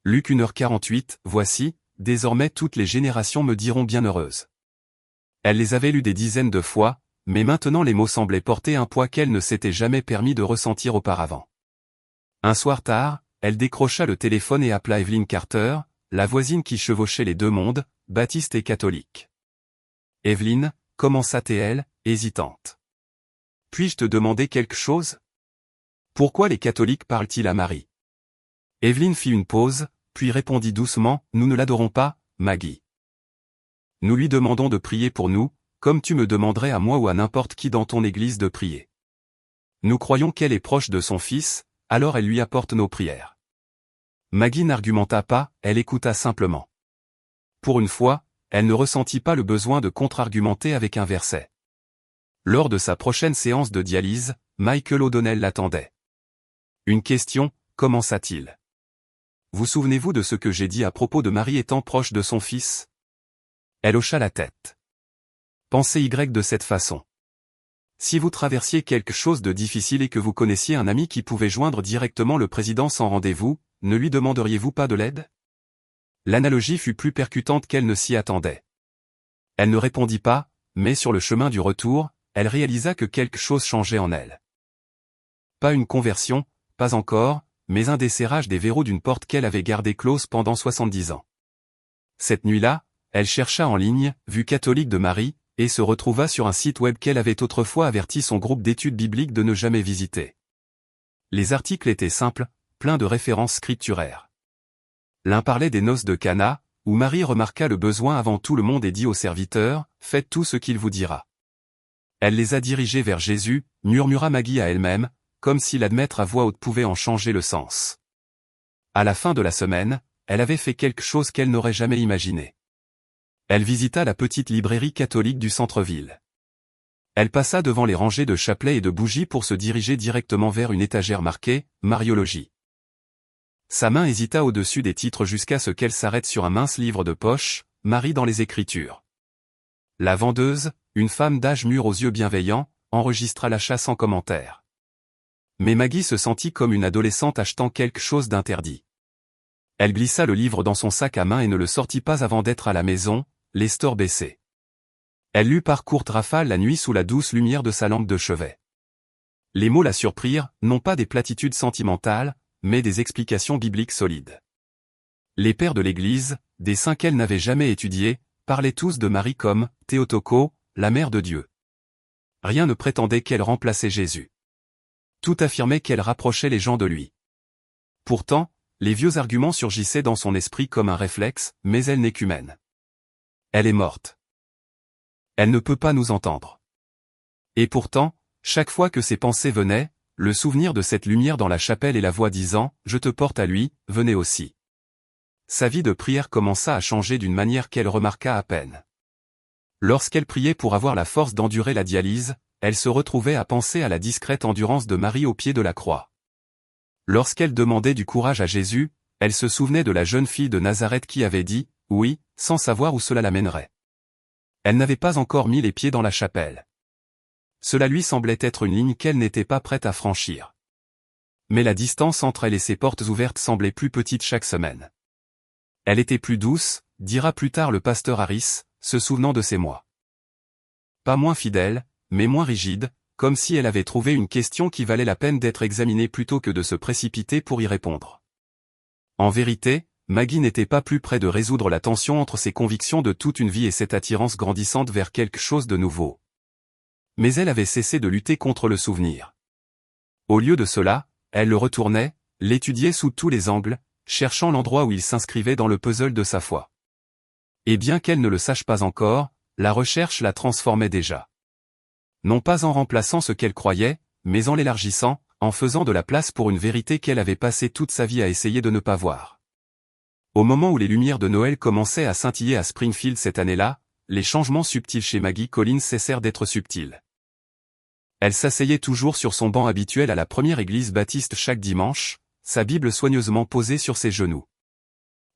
Luc 1h48, voici, désormais toutes les générations me diront bienheureuse. Elle les avait lus des dizaines de fois, mais maintenant les mots semblaient porter un poids qu'elle ne s'était jamais permis de ressentir auparavant. Un soir tard, elle décrocha le téléphone et appela Evelyn Carter, la voisine qui chevauchait les deux mondes, baptiste et catholique. Evelyn, commença-t-elle, hésitante. Puis-je te demander quelque chose? Pourquoi les catholiques parlent-ils à Marie? Evelyn fit une pause, puis répondit doucement, nous ne l'adorons pas, Maggie. Nous lui demandons de prier pour nous, comme tu me demanderais à moi ou à n'importe qui dans ton église de prier. Nous croyons qu'elle est proche de son fils, alors elle lui apporte nos prières. Maggie n'argumenta pas, elle écouta simplement. Pour une fois, elle ne ressentit pas le besoin de contre-argumenter avec un verset. Lors de sa prochaine séance de dialyse, Michael O'Donnell l'attendait. Une question, commença-t-il. Vous souvenez-vous de ce que j'ai dit à propos de Marie étant proche de son fils? Elle hocha la tête. Pensez Y de cette façon. Si vous traversiez quelque chose de difficile et que vous connaissiez un ami qui pouvait joindre directement le président sans rendez-vous, ne lui demanderiez-vous pas de l'aide? L'analogie fut plus percutante qu'elle ne s'y attendait. Elle ne répondit pas, mais sur le chemin du retour, elle réalisa que quelque chose changeait en elle. Pas une conversion, pas encore, mais un desserrage des verrous d'une porte qu'elle avait gardée close pendant 70 ans. Cette nuit-là, elle chercha en ligne, Vue catholique de Marie, et se retrouva sur un site web qu'elle avait autrefois averti son groupe d'études bibliques de ne jamais visiter. Les articles étaient simples, pleins de références scripturaires. L'un parlait des noces de Cana, où Marie remarqua le besoin avant tout le monde et dit aux serviteurs, « Faites tout ce qu'il vous dira. » Elle les a dirigés vers Jésus, murmura Maggie à elle-même, comme si l'admettre à voix haute pouvait en changer le sens. À la fin de la semaine, elle avait fait quelque chose qu'elle n'aurait jamais imaginé. Elle visita la petite librairie catholique du centre-ville. Elle passa devant les rangées de chapelets et de bougies pour se diriger directement vers une étagère marquée « Mariologie ». Sa main hésita au-dessus des titres jusqu'à ce qu'elle s'arrête sur un mince livre de poche, « Marie dans les Écritures ». La vendeuse, une femme d'âge mûr aux yeux bienveillants, enregistra l'achat sans commentaire. Mais Maggie se sentit comme une adolescente achetant quelque chose d'interdit. Elle glissa le livre dans son sac à main et ne le sortit pas avant d'être à la maison, les stores baissés. Elle lut par courtes rafales la nuit sous la douce lumière de sa lampe de chevet. Les mots la surprirent, non pas des platitudes sentimentales, mais des explications bibliques solides. Les pères de l'Église, des saints qu'elle n'avait jamais étudiés, parlaient tous de Marie comme « Théotoko, la mère de Dieu ». Rien ne prétendait qu'elle remplaçait Jésus. Tout affirmait qu'elle rapprochait les gens de lui. Pourtant, les vieux arguments surgissaient dans son esprit comme un réflexe, mais elle n'est qu'humaine. Elle est morte. Elle ne peut pas nous entendre. Et pourtant, chaque fois que ces pensées venaient, le souvenir de cette lumière dans la chapelle et la voix disant « Je te porte à lui » venait aussi. Sa vie de prière commença à changer d'une manière qu'elle remarqua à peine. Lorsqu'elle priait pour avoir la force d'endurer la dialyse, elle se retrouvait à penser à la discrète endurance de Marie au pied de la croix. Lorsqu'elle demandait du courage à Jésus, elle se souvenait de la jeune fille de Nazareth qui avait dit « Oui », sans savoir où cela l'amènerait. Elle n'avait pas encore mis les pieds dans la chapelle. Cela lui semblait être une ligne qu'elle n'était pas prête à franchir. Mais la distance entre elle et ses portes ouvertes semblait plus petite chaque semaine. Elle était plus douce, dira plus tard le pasteur Harris, se souvenant de ces mois. Pas moins fidèle, mais moins rigide, comme si elle avait trouvé une question qui valait la peine d'être examinée plutôt que de se précipiter pour y répondre. En vérité, Maggie n'était pas plus près de résoudre la tension entre ses convictions de toute une vie et cette attirance grandissante vers quelque chose de nouveau. Mais elle avait cessé de lutter contre le souvenir. Au lieu de cela, elle le retournait, l'étudiait sous tous les angles, cherchant l'endroit où il s'inscrivait dans le puzzle de sa foi. Et bien qu'elle ne le sache pas encore, la recherche la transformait déjà. Non pas en remplaçant ce qu'elle croyait, mais en l'élargissant, en faisant de la place pour une vérité qu'elle avait passé toute sa vie à essayer de ne pas voir. Au moment où les lumières de Noël commençaient à scintiller à Springfield cette année-là, les changements subtils chez Maggie Collins cessèrent d'être subtils. Elle s'asseyait toujours sur son banc habituel à la première église baptiste chaque dimanche, sa Bible soigneusement posée sur ses genoux.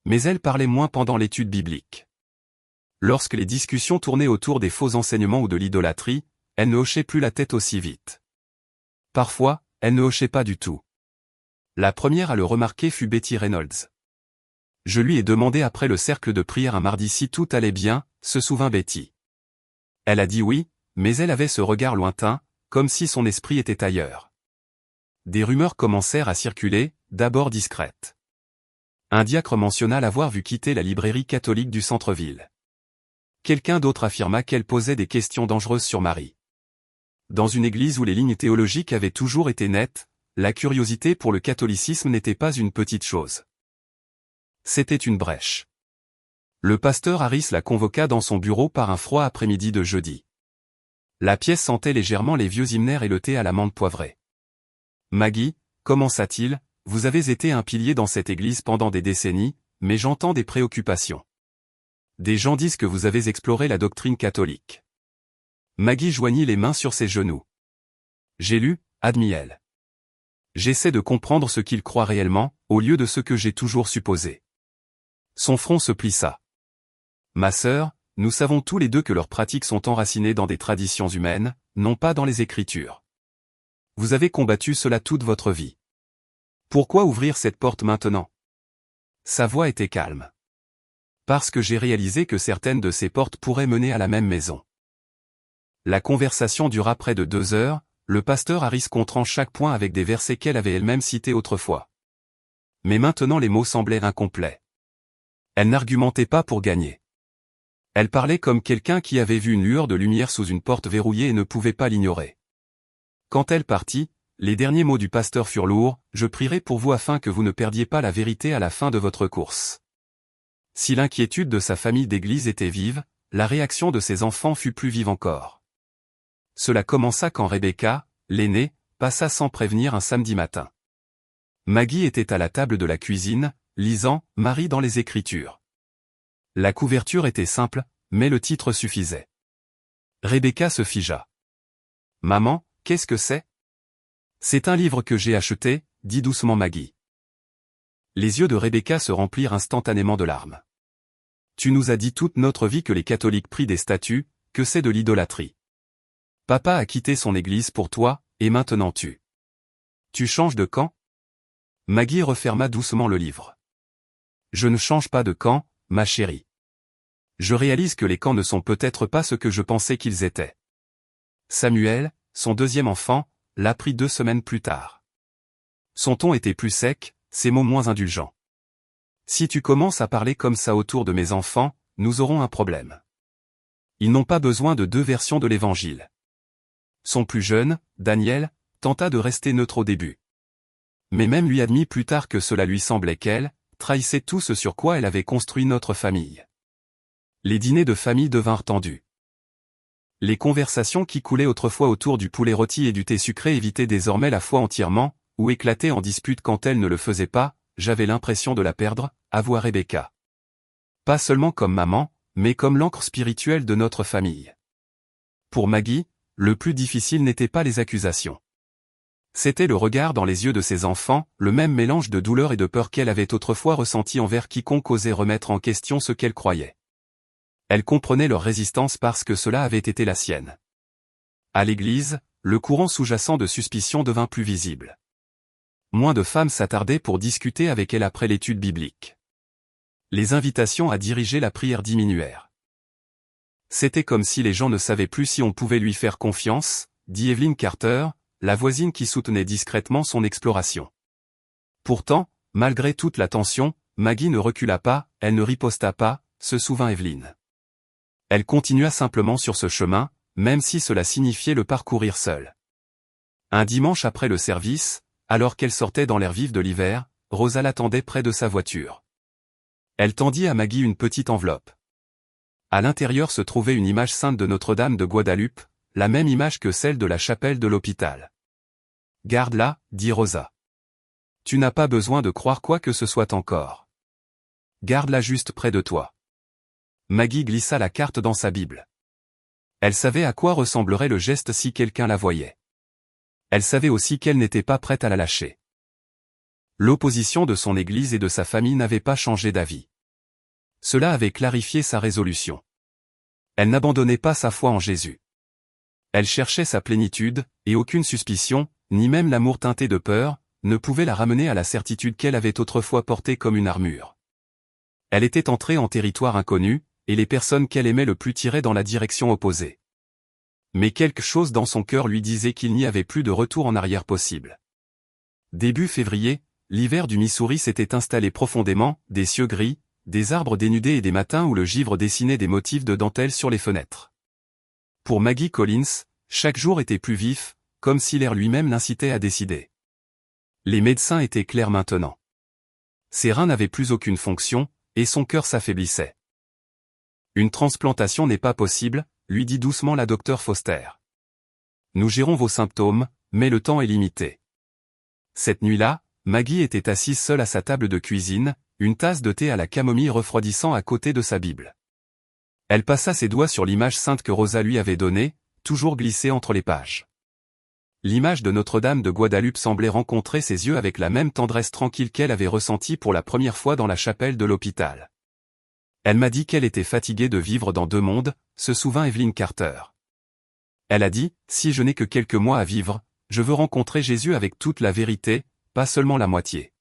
Mais elle parlait moins pendant l'étude biblique. Lorsque les discussions tournaient autour des faux enseignements ou de l'idolâtrie, elle ne hochait plus la tête aussi vite. Parfois, elle ne hochait pas du tout. La première à le remarquer fut Betty Reynolds. Je lui ai demandé après le cercle de prière un mardi si tout allait bien, se souvint Betty. Elle a dit oui, mais elle avait ce regard lointain, comme si son esprit était ailleurs. Des rumeurs commencèrent à circuler, d'abord discrètes. Un diacre mentionna l'avoir vu quitter la librairie catholique du centre-ville. Quelqu'un d'autre affirma qu'elle posait des questions dangereuses sur Marie. Dans une église où les lignes théologiques avaient toujours été nettes, la curiosité pour le catholicisme n'était pas une petite chose. C'était une brèche. Le pasteur Harris la convoqua dans son bureau par un froid après-midi de jeudi. La pièce sentait légèrement les vieux hymnaires et le thé à la menthe poivrée. « Maggie, commença-t-il, vous avez été un pilier dans cette église pendant des décennies, mais j'entends des préoccupations. Des gens disent que vous avez exploré la doctrine catholique. » Maggie joignit les mains sur ses genoux. « J'ai lu, admit-elle. J'essaie de comprendre ce qu'il croit réellement, au lieu de ce que j'ai toujours supposé. » Son front se plissa. « Ma sœur, nous savons tous les deux que leurs pratiques sont enracinées dans des traditions humaines, non pas dans les Écritures. Vous avez combattu cela toute votre vie. Pourquoi ouvrir cette porte maintenant ?» Sa voix était calme. « Parce que j'ai réalisé que certaines de ces portes pourraient mener à la même maison. » La conversation dura près de 2 heures, le pasteur Harris contrant chaque point avec des versets qu'elle avait elle-même cités autrefois. Mais maintenant les mots semblaient incomplets. Elle n'argumentait pas pour gagner. Elle parlait comme quelqu'un qui avait vu une lueur de lumière sous une porte verrouillée et ne pouvait pas l'ignorer. Quand elle partit, les derniers mots du pasteur furent lourds, « Je prierai pour vous afin que vous ne perdiez pas la vérité à la fin de votre course. » Si l'inquiétude de sa famille d'église était vive, la réaction de ses enfants fut plus vive encore. Cela commença quand Rebecca, l'aînée, passa sans prévenir un samedi matin. Maggie était à la table de la cuisine, lisant « Marie dans les Écritures ». La couverture était simple, mais le titre suffisait. Rebecca se figea. « Maman, qu'est-ce que c'est ?»« C'est un livre que j'ai acheté, » dit doucement Maggie. Les yeux de Rebecca se remplirent instantanément de larmes. « Tu nous as dit toute notre vie que les catholiques prient des statues, que c'est de l'idolâtrie. Papa a quitté son église pour toi, et maintenant tu changes de camp ?» Maggie referma doucement le livre. « Je ne change pas de camp, ma chérie. Je réalise que les camps ne sont peut-être pas ce que je pensais qu'ils étaient. » Samuel, son deuxième enfant, l'apprit 2 semaines plus tard. Son ton était plus sec, ses mots moins indulgents. « Si tu commences à parler comme ça autour de mes enfants, nous aurons un problème. Ils n'ont pas besoin de 2 versions de l'Évangile. » Son plus jeune, Daniel, tenta de rester neutre au début. Mais même lui admit plus tard que cela lui semblait qu'elle trahissait tout ce sur quoi elle avait construit notre famille. Les dîners de famille devinrent tendus. Les conversations qui coulaient autrefois autour du poulet rôti et du thé sucré évitaient désormais la foi entièrement, ou éclataient en dispute quand elle ne le faisait pas. « J'avais l'impression de la perdre, » avoua Rebecca. Pas seulement comme maman, mais comme l'encre spirituelle de notre famille. Pour Maggie, le plus difficile n'était pas les accusations. C'était le regard dans les yeux de ses enfants, le même mélange de douleur et de peur qu'elle avait autrefois ressenti envers quiconque osait remettre en question ce qu'elle croyait. Elle comprenait leur résistance parce que cela avait été la sienne. À l'église, le courant sous-jacent de suspicion devint plus visible. Moins de femmes s'attardaient pour discuter avec elle après l'étude biblique. Les invitations à diriger la prière diminuèrent. C'était comme si les gens ne savaient plus si on pouvait lui faire confiance, dit Evelyn Carter, la voisine qui soutenait discrètement son exploration. Pourtant, malgré toute la tension, Maggie ne recula pas, elle ne riposta pas, se souvint Evelyn. Elle continua simplement sur ce chemin, même si cela signifiait le parcourir seule. Un dimanche après le service, alors qu'elle sortait dans l'air vif de l'hiver, Rosa l'attendait près de sa voiture. Elle tendit à Maggie une petite enveloppe. À l'intérieur se trouvait une image sainte de Notre-Dame de Guadalupe, la même image que celle de la chapelle de l'hôpital. « Garde-la, » dit Rosa. « Tu n'as pas besoin de croire quoi que ce soit encore. Garde-la juste près de toi. » Maggie glissa la carte dans sa Bible. Elle savait à quoi ressemblerait le geste si quelqu'un la voyait. Elle savait aussi qu'elle n'était pas prête à la lâcher. L'opposition de son église et de sa famille n'avait pas changé d'avis. Cela avait clarifié sa résolution. Elle n'abandonnait pas sa foi en Jésus. Elle cherchait sa plénitude, et aucune suspicion, ni même l'amour teinté de peur, ne pouvait la ramener à la certitude qu'elle avait autrefois portée comme une armure. Elle était entrée en territoire inconnu, et les personnes qu'elle aimait le plus tiraient dans la direction opposée. Mais quelque chose dans son cœur lui disait qu'il n'y avait plus de retour en arrière possible. Début février, l'hiver du Missouri s'était installé profondément, des cieux gris, des arbres dénudés et des matins où le givre dessinait des motifs de dentelle sur les fenêtres. Pour Maggie Collins, chaque jour était plus vif, comme si l'air lui-même l'incitait à décider. Les médecins étaient clairs maintenant. Ses reins n'avaient plus aucune fonction, et son cœur s'affaiblissait. Une transplantation n'est pas possible, lui dit doucement la docteure Foster. Nous gérons vos symptômes, mais le temps est limité. Cette nuit-là, Maggie était assise seule à sa table de cuisine, une tasse de thé à la camomille refroidissant à côté de sa Bible. Elle passa ses doigts sur l'image sainte que Rosa lui avait donnée, toujours glissée entre les pages. L'image de Notre-Dame de Guadeloupe semblait rencontrer ses yeux avec la même tendresse tranquille qu'elle avait ressentie pour la première fois dans la chapelle de l'hôpital. Elle m'a dit qu'elle était fatiguée de vivre dans deux mondes, se souvint Evelyn Carter. Elle a dit, si je n'ai que quelques mois à vivre, je veux rencontrer Jésus avec toute la vérité, pas seulement la moitié.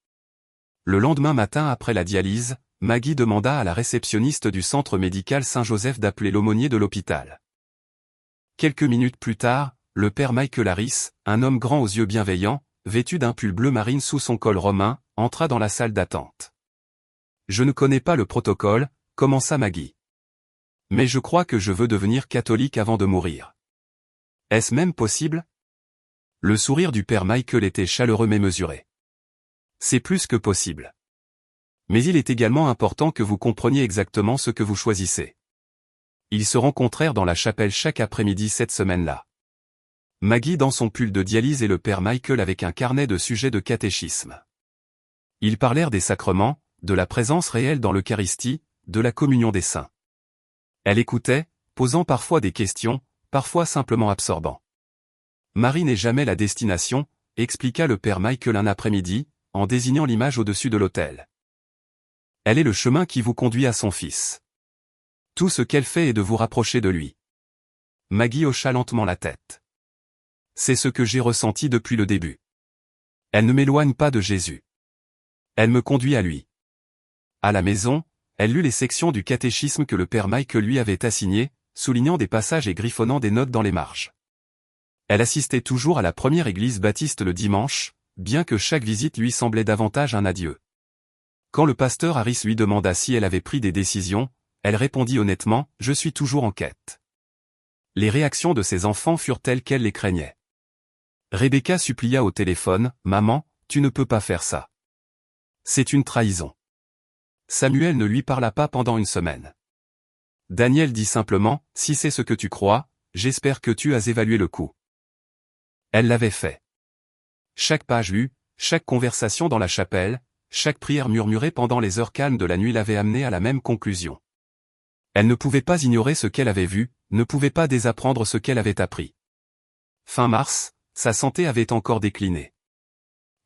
Le lendemain matin après la dialyse, Maggie demanda à la réceptionniste du centre médical Saint-Joseph d'appeler l'aumônier de l'hôpital. Quelques minutes plus tard, le père Michael Harris, un homme grand aux yeux bienveillants, vêtu d'un pull bleu marine sous son col romain, entra dans la salle d'attente. « Je ne connais pas le protocole », commença Maggie. « Mais je crois que je veux devenir catholique avant de mourir. » « Est-ce même possible ?» Le sourire du père Michael était chaleureux mais mesuré. « C'est plus que possible. Mais il est également important que vous compreniez exactement ce que vous choisissez. » Ils se rencontrèrent dans la chapelle chaque après-midi cette semaine-là. Maggie dans son pull de dialyse et le père Michael avec un carnet de sujets de catéchisme. Ils parlèrent des sacrements, de la présence réelle dans l'Eucharistie, de la communion des saints. Elle écoutait, posant parfois des questions, parfois simplement absorbant. Marie n'est jamais la destination, expliqua le père Michael un après-midi, en désignant l'image au-dessus de l'autel. Elle est le chemin qui vous conduit à son fils. Tout ce qu'elle fait est de vous rapprocher de lui. Maggie hocha lentement la tête. C'est ce que j'ai ressenti depuis le début. Elle ne m'éloigne pas de Jésus. Elle me conduit à lui. À la maison, elle lut les sections du catéchisme que le père Michael lui avait assignées, soulignant des passages et griffonnant des notes dans les marges. Elle assistait toujours à la première église baptiste le dimanche, bien que chaque visite lui semblait davantage un adieu. Quand le pasteur Harris lui demanda si elle avait pris des décisions, elle répondit honnêtement, « Je suis toujours en quête. » Les réactions de ses enfants furent telles qu'elle les craignait. Rebecca supplia au téléphone, « Maman, tu ne peux pas faire ça. C'est une trahison. » Samuel ne lui parla pas pendant une semaine. Daniel dit simplement, « Si c'est ce que tu crois, j'espère que tu as évalué le coût. » Elle l'avait fait. Chaque page lue, chaque conversation dans la chapelle, chaque prière murmurée pendant les heures calmes de la nuit l'avait amenée à la même conclusion. Elle ne pouvait pas ignorer ce qu'elle avait vu, ne pouvait pas désapprendre ce qu'elle avait appris. Fin mars, sa santé avait encore décliné.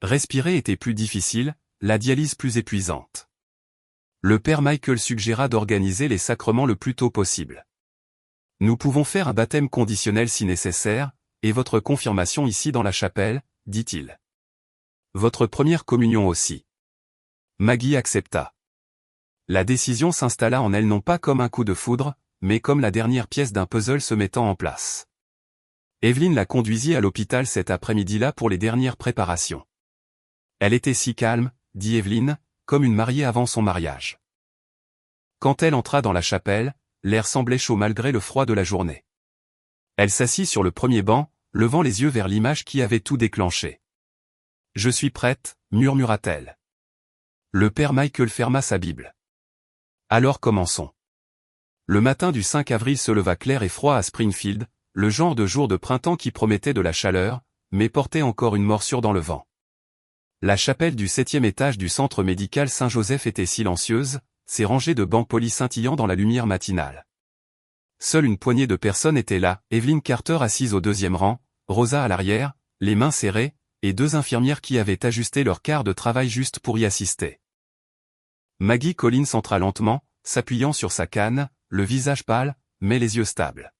Respirer était plus difficile, la dialyse plus épuisante. Le père Michael suggéra d'organiser les sacrements le plus tôt possible. Nous pouvons faire un baptême conditionnel si nécessaire, et votre confirmation ici dans la chapelle, dit-il. Votre première communion aussi. Maggie accepta. La décision s'installa en elle non pas comme un coup de foudre, mais comme la dernière pièce d'un puzzle se mettant en place. Evelyn la conduisit à l'hôpital cet après-midi-là pour les dernières préparations. Elle était si calme, dit Evelyn, comme une mariée avant son mariage. Quand elle entra dans la chapelle, l'air semblait chaud malgré le froid de la journée. Elle s'assit sur le premier banc, levant les yeux vers l'image qui avait tout déclenché. « Je suis prête », murmura-t-elle. Le père Michael ferma sa Bible. « Alors commençons. » Le matin du 5 avril se leva clair et froid à Springfield, le genre de jour de printemps qui promettait de la chaleur, mais portait encore une morsure dans le vent. La chapelle du 7e étage du centre médical Saint-Joseph était silencieuse, ses rangées de bancs polis scintillant dans la lumière matinale. Seule une poignée de personnes étaient là, Evelyn Carter assise au deuxième rang, Rosa à l'arrière, les mains serrées, et deux infirmières qui avaient ajusté leur quart de travail juste pour y assister. Maggie Collins entra lentement, s'appuyant sur sa canne, le visage pâle, mais les yeux stables.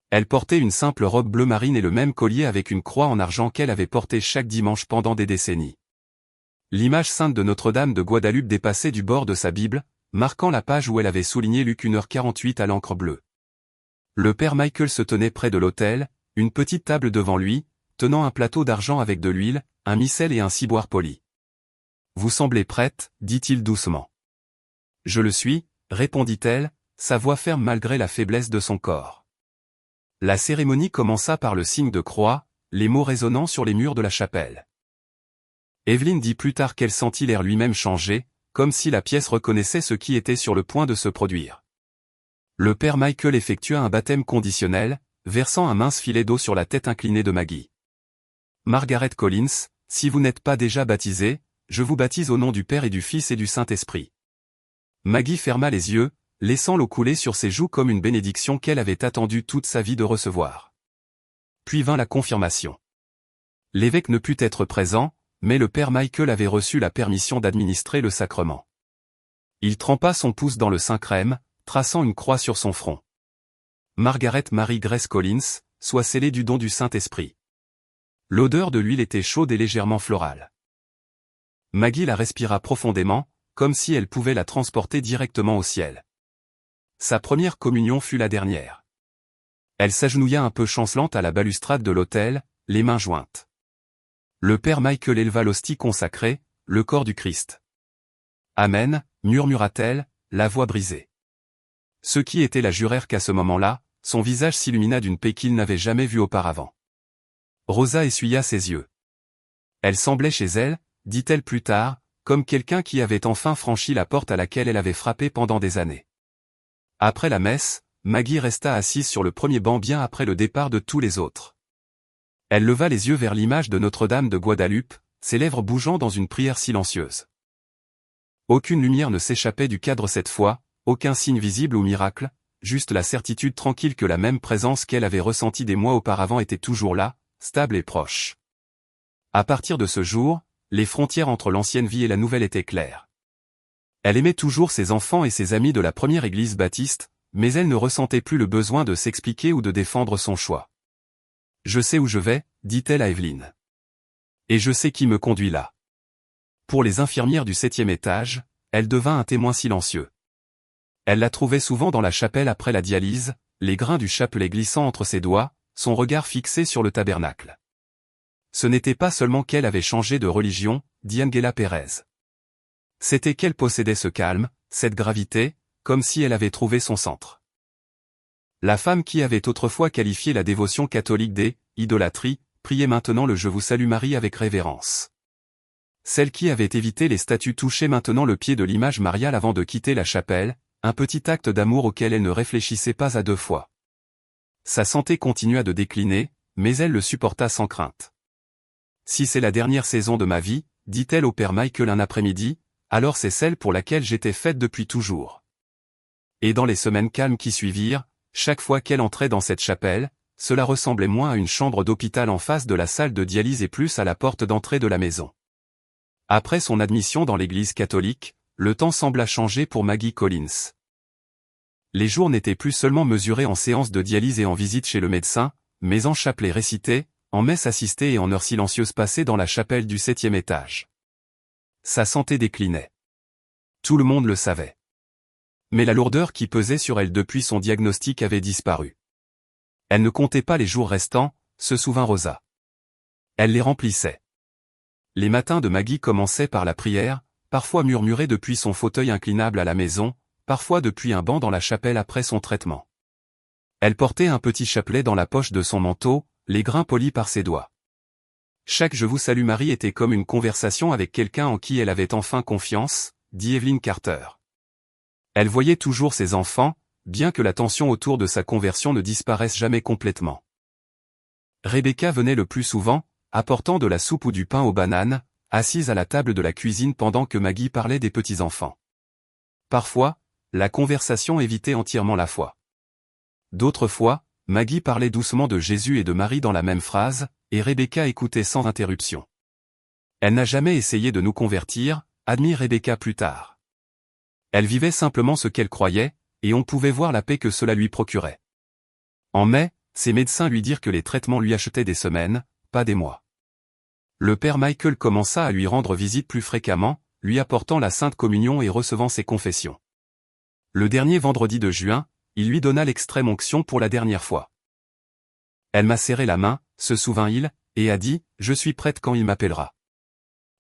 Elle portait une simple robe bleu marine et le même collier avec une croix en argent qu'elle avait porté chaque dimanche pendant des décennies. L'image sainte de Notre-Dame de Guadeloupe dépassait du bord de sa Bible, marquant la page où elle avait souligné Luc 1h48 à l'encre bleue. Le père Michael se tenait près de l'autel, une petite table devant lui, tenant un plateau d'argent avec de l'huile, un missel et un ciboire poli. « Vous semblez prête, dit-il doucement. »« Je le suis, » répondit-elle, sa voix ferme malgré la faiblesse de son corps. La cérémonie commença par le signe de croix, les mots résonnant sur les murs de la chapelle. Evelyn dit plus tard qu'elle sentit l'air lui-même changer, comme si la pièce reconnaissait ce qui était sur le point de se produire. Le père Michael effectua un baptême conditionnel, versant un mince filet d'eau sur la tête inclinée de Maggie. Margaret Collins, si vous n'êtes pas déjà baptisée, je vous baptise au nom du Père et du Fils et du Saint-Esprit. Maggie ferma les yeux, laissant l'eau couler sur ses joues comme une bénédiction qu'elle avait attendu toute sa vie de recevoir. Puis vint la confirmation. L'évêque ne put être présent, mais le père Michael avait reçu la permission d'administrer le sacrement. Il trempa son pouce dans le Saint-Crème, traçant une croix sur son front. Margaret Mary Grace Collins, soit scellée du don du Saint-Esprit. L'odeur de l'huile était chaude et légèrement florale. Maggie la respira profondément, comme si elle pouvait la transporter directement au ciel. Sa première communion fut la dernière. Elle s'agenouilla un peu chancelante à la balustrade de l'autel, les mains jointes. Le père Michael éleva l'hostie consacrée, le corps du Christ. Amen, murmura-t-elle, la voix brisée. Ceux qui étaient la jurèrent qu'à ce moment-là, son visage s'illumina d'une paix qu'ils n'avaient jamais vue auparavant. Rosa essuya ses yeux. Elle semblait chez elle, dit-elle plus tard, comme quelqu'un qui avait enfin franchi la porte à laquelle elle avait frappé pendant des années. Après la messe, Maggie resta assise sur le premier banc bien après le départ de tous les autres. Elle leva les yeux vers l'image de Notre-Dame de Guadalupe, ses lèvres bougeant dans une prière silencieuse. Aucune lumière ne s'échappait du cadre cette fois, aucun signe visible ou miracle, juste la certitude tranquille que la même présence qu'elle avait ressentie des mois auparavant était toujours là, stable et proche. À partir de ce jour, les frontières entre l'ancienne vie et la nouvelle étaient claires. Elle aimait toujours ses enfants et ses amis de la première église baptiste, mais elle ne ressentait plus le besoin de s'expliquer ou de défendre son choix. « Je sais où je vais », dit-elle à Evelyne. « Et je sais qui me conduit là. » Pour les infirmières du 7e étage, elle devint un témoin silencieux. Elle la trouvait souvent dans la chapelle après la dialyse, les grains du chapelet glissant entre ses doigts, son regard fixé sur le tabernacle. Ce n'était pas seulement qu'elle avait changé de religion, dit Angela Pérez. C'était qu'elle possédait ce calme, cette gravité, comme si elle avait trouvé son centre. La femme qui avait autrefois qualifié la dévotion catholique d'idolâtrie, priait maintenant le Je vous salue Marie avec révérence. Celle qui avait évité les statues touchait maintenant le pied de l'image mariale avant de quitter la chapelle, un petit acte d'amour auquel elle ne réfléchissait pas à deux fois. Sa santé continua de décliner, mais elle le supporta sans crainte. « Si c'est la dernière saison de ma vie, dit-elle au père Michael un après-midi, alors c'est celle pour laquelle j'étais faite depuis toujours. » Et dans les semaines calmes qui suivirent, chaque fois qu'elle entrait dans cette chapelle, cela ressemblait moins à une chambre d'hôpital en face de la salle de dialyse et plus à la porte d'entrée de la maison. Après son admission dans l'église catholique, le temps sembla changer pour Maggie Collins. Les jours n'étaient plus seulement mesurés en séances de dialyse et en visite chez le médecin, mais en chapelets récités, en messes assistées et en heures silencieuses passées dans la chapelle du 7e étage. Sa santé déclinait. Tout le monde le savait. Mais la lourdeur qui pesait sur elle depuis son diagnostic avait disparu. Elle ne comptait pas les jours restants, se souvint Rosa. Elle les remplissait. Les matins de Maggie commençaient par la prière, parfois murmurée depuis son fauteuil inclinable à la maison, parfois depuis un banc dans la chapelle après son traitement. Elle portait un petit chapelet dans la poche de son manteau, les grains polis par ses doigts. Chaque Je vous salue Marie était comme une conversation avec quelqu'un en qui elle avait enfin confiance, dit Evelyn Carter. Elle voyait toujours ses enfants, bien que la tension autour de sa conversion ne disparaisse jamais complètement. Rebecca venait le plus souvent, apportant de la soupe ou du pain aux bananes, assise à la table de la cuisine pendant que Maggie parlait des petits-enfants. Parfois, la conversation évitait entièrement la foi. D'autres fois, Maggie parlait doucement de Jésus et de Marie dans la même phrase, et Rebecca écoutait sans interruption. Elle n'a jamais essayé de nous convertir, admit Rebecca plus tard. Elle vivait simplement ce qu'elle croyait, et on pouvait voir la paix que cela lui procurait. En mai, ses médecins lui dirent que les traitements lui achetaient des semaines, pas des mois. Le père Michael commença à lui rendre visite plus fréquemment, lui apportant la Sainte Communion et recevant ses confessions. Le dernier vendredi de juin, il lui donna l'extrême onction pour la dernière fois. Elle m'a serré la main, se souvint-il, et a dit « Je suis prête quand il m'appellera ».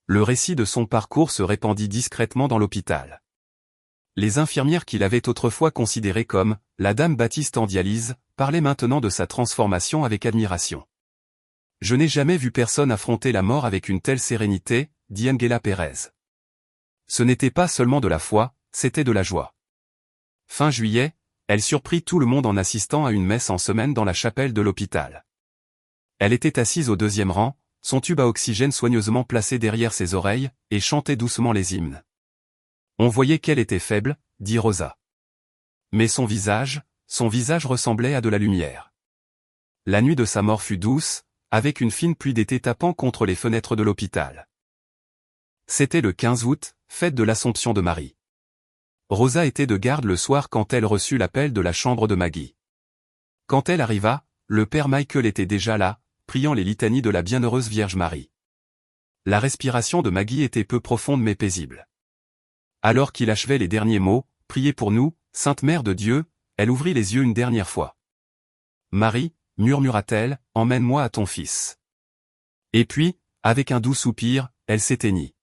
Le récit de son parcours se répandit discrètement dans l'hôpital. Les infirmières qu'il avait autrefois considérées comme « la dame Baptiste en dialyse » parlaient maintenant de sa transformation avec admiration. « Je n'ai jamais vu personne affronter la mort avec une telle sérénité », dit Angela Pérez. Ce n'était pas seulement de la foi, c'était de la joie. Fin juillet, Elle surprit tout le monde en assistant à une messe en semaine dans la chapelle de l'hôpital. Elle était assise au deuxième rang, son tube à oxygène soigneusement placé derrière ses oreilles, et chantait doucement les hymnes. On voyait qu'elle était faible, dit Rosa. Mais son visage ressemblait à de la lumière. La nuit de sa mort fut douce, avec une fine pluie d'été tapant contre les fenêtres de l'hôpital. C'était le 15 août, fête de l'Assomption de Marie. Rosa était de garde le soir quand elle reçut l'appel de la chambre de Maggie. Quand elle arriva, le père Michael était déjà là, priant les litanies de la bienheureuse Vierge Marie. La respiration de Maggie était peu profonde mais paisible. Alors qu'il achevait les derniers mots, « Priez pour nous, Sainte Mère de Dieu », elle ouvrit les yeux une dernière fois. « Marie », murmura-t-elle, « emmène-moi à ton fils. » Et puis, avec un doux soupir, elle s'éteignit.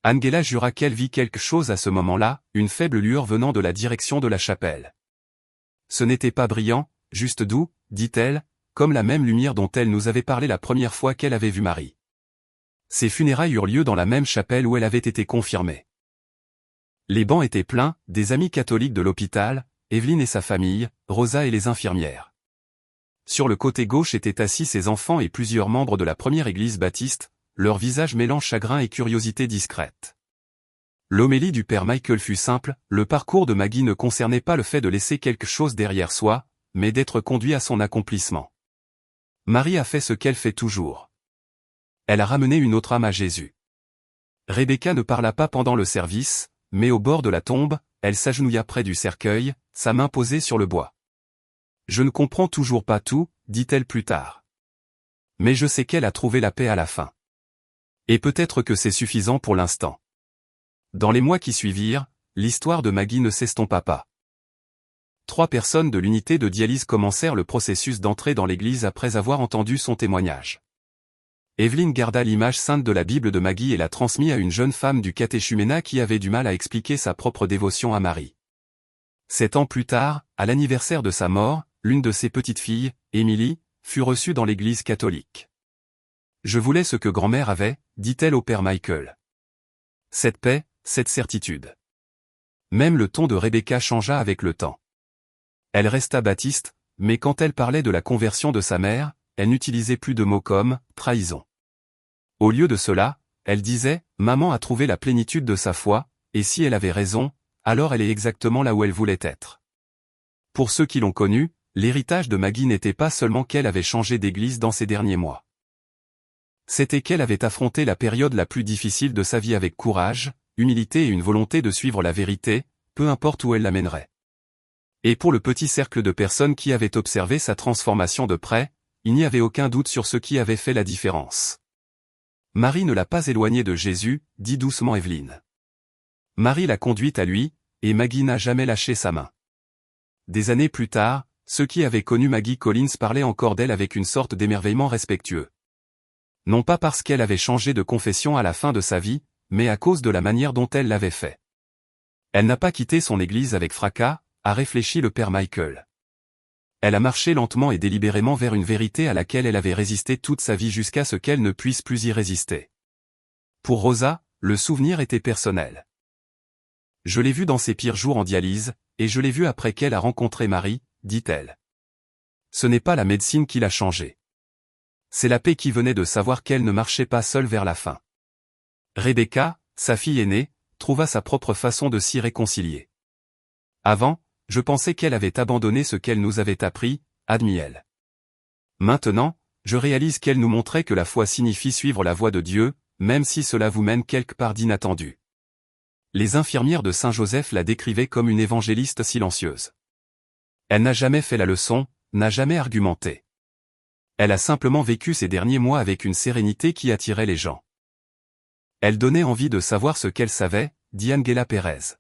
Angela jura qu'elle vit quelque chose à ce moment-là, une faible lueur venant de la direction de la chapelle. Ce n'était pas brillant, juste doux, dit-elle, comme la même lumière dont elle nous avait parlé la première fois qu'elle avait vu Marie. Ses funérailles eurent lieu dans la même chapelle où elle avait été confirmée. Les bancs étaient pleins, des amis catholiques de l'hôpital, Evelyne et sa famille, Rosa et les infirmières. Sur le côté gauche étaient assis ses enfants et plusieurs membres de la première église baptiste, leur visage mêlant chagrin et curiosité discrète. L'homélie du père Michael fut simple, le parcours de Maggie ne concernait pas le fait de laisser quelque chose derrière soi, mais d'être conduit à son accomplissement. Marie a fait ce qu'elle fait toujours. Elle a ramené une autre âme à Jésus. Rebecca ne parla pas pendant le service, mais au bord de la tombe, elle s'agenouilla près du cercueil, sa main posée sur le bois. « Je ne comprends toujours pas tout, dit-elle plus tard. Mais je sais qu'elle a trouvé la paix à la fin. Et peut-être que c'est suffisant pour l'instant. » Dans les mois qui suivirent, l'histoire de Maggie ne s'estompa pas. 3 personnes de l'unité de dialyse commencèrent le processus d'entrée dans l'église après avoir entendu son témoignage. Evelyne garda l'image sainte de la Bible de Maggie et la transmit à une jeune femme du catéchuménat qui avait du mal à expliquer sa propre dévotion à Marie. 7 ans plus tard, à l'anniversaire de sa mort, l'une de ses petites filles, Émilie, fut reçue dans l'église catholique. « Je voulais ce que grand-mère avait, dit-elle au père Michael. Cette paix, cette certitude. » Même le ton de Rebecca changea avec le temps. Elle resta baptiste, mais quand elle parlait de la conversion de sa mère, elle n'utilisait plus de mots comme « trahison ». Au lieu de cela, elle disait « Maman a trouvé la plénitude de sa foi, et si elle avait raison, alors elle est exactement là où elle voulait être. » Pour ceux qui l'ont connue, l'héritage de Maggie n'était pas seulement qu'elle avait changé d'église dans ces derniers mois. C'était qu'elle avait affronté la période la plus difficile de sa vie avec courage, humilité et une volonté de suivre la vérité, peu importe où elle l'amènerait. Et pour le petit cercle de personnes qui avaient observé sa transformation de près, il n'y avait aucun doute sur ce qui avait fait la différence. Marie ne l'a pas éloignée de Jésus, dit doucement Evelyne. Marie l'a conduite à lui, et Maggie n'a jamais lâché sa main. Des années plus tard, ceux qui avaient connu Maggie Collins parlaient encore d'elle avec une sorte d'émerveillement respectueux. Non pas parce qu'elle avait changé de confession à la fin de sa vie, mais à cause de la manière dont elle l'avait fait. Elle n'a pas quitté son église avec fracas, a réfléchi le père Michael. Elle a marché lentement et délibérément vers une vérité à laquelle elle avait résisté toute sa vie jusqu'à ce qu'elle ne puisse plus y résister. Pour Rosa, le souvenir était personnel. Je l'ai vue dans ses pires jours en dialyse, et je l'ai vue après qu'elle a rencontré Marie, dit-elle. Ce n'est pas la médecine qui l'a changée. C'est la paix qui venait de savoir qu'elle ne marchait pas seule vers la fin. Rebecca, sa fille aînée, trouva sa propre façon de s'y réconcilier. Avant, je pensais qu'elle avait abandonné ce qu'elle nous avait appris, admit-elle. Maintenant, je réalise qu'elle nous montrait que la foi signifie suivre la voie de Dieu, même si cela vous mène quelque part d'inattendu. Les infirmières de Saint-Joseph la décrivaient comme une évangéliste silencieuse. Elle n'a jamais fait la leçon, n'a jamais argumenté. Elle a simplement vécu ces derniers mois avec une sérénité qui attirait les gens. Elle donnait envie de savoir ce qu'elle savait, dit Angela Pérez.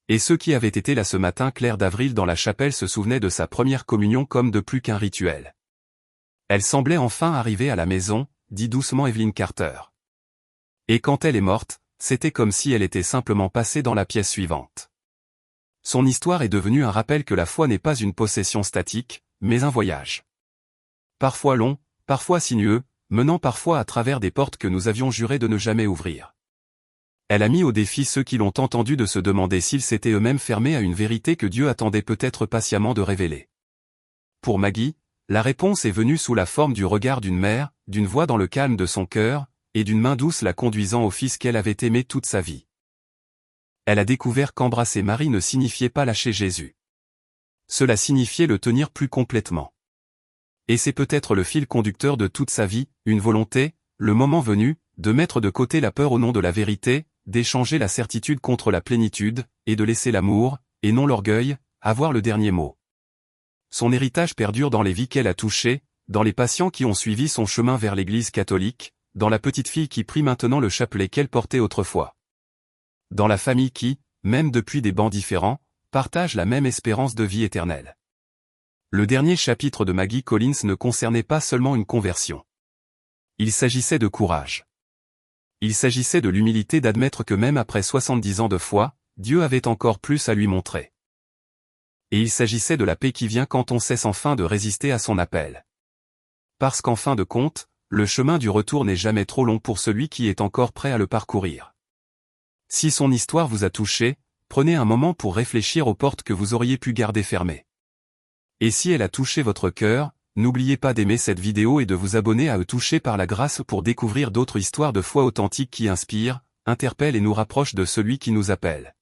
Et ceux qui avaient été là ce matin clair d'avril dans la chapelle se souvenaient de sa première communion comme de plus qu'un rituel. Elle semblait enfin arriver à la maison, dit doucement Evelyn Carter. Et quand elle est morte, c'était comme si elle était simplement passée dans la pièce suivante. Son histoire est devenue un rappel que la foi n'est pas une possession statique, mais un voyage. Parfois long, parfois sinueux, menant parfois à travers des portes que nous avions juré de ne jamais ouvrir. Elle a mis au défi ceux qui l'ont entendu de se demander s'ils s'étaient eux-mêmes fermés à une vérité que Dieu attendait peut-être patiemment de révéler. Pour Maggie, la réponse est venue sous la forme du regard d'une mère, d'une voix dans le calme de son cœur, et d'une main douce la conduisant au fils qu'elle avait aimé toute sa vie. Elle a découvert qu'embrasser Marie ne signifiait pas lâcher Jésus. Cela signifiait le tenir plus complètement. Et c'est peut-être le fil conducteur de toute sa vie, une volonté, le moment venu, de mettre de côté la peur au nom de la vérité, d'échanger la certitude contre la plénitude, et de laisser l'amour, et non l'orgueil, avoir le dernier mot. Son héritage perdure dans les vies qu'elle a touchées, dans les patients qui ont suivi son chemin vers l'Église catholique, dans la petite fille qui prie maintenant le chapelet qu'elle portait autrefois. Dans la famille qui, même depuis des bancs différents, partage la même espérance de vie éternelle. Le dernier chapitre de Maggie Collins ne concernait pas seulement une conversion. Il s'agissait de courage. Il s'agissait de l'humilité d'admettre que même après 70 ans de foi, Dieu avait encore plus à lui montrer. Et il s'agissait de la paix qui vient quand on cesse enfin de résister à son appel. Parce qu'en fin de compte, le chemin du retour n'est jamais trop long pour celui qui est encore prêt à le parcourir. Si son histoire vous a touché, prenez un moment pour réfléchir aux portes que vous auriez pu garder fermées. Et si elle a touché votre cœur, n'oubliez pas d'aimer cette vidéo et de vous abonner à Touché par la grâce pour découvrir d'autres histoires de foi authentiques qui inspirent, interpellent et nous rapprochent de celui qui nous appelle.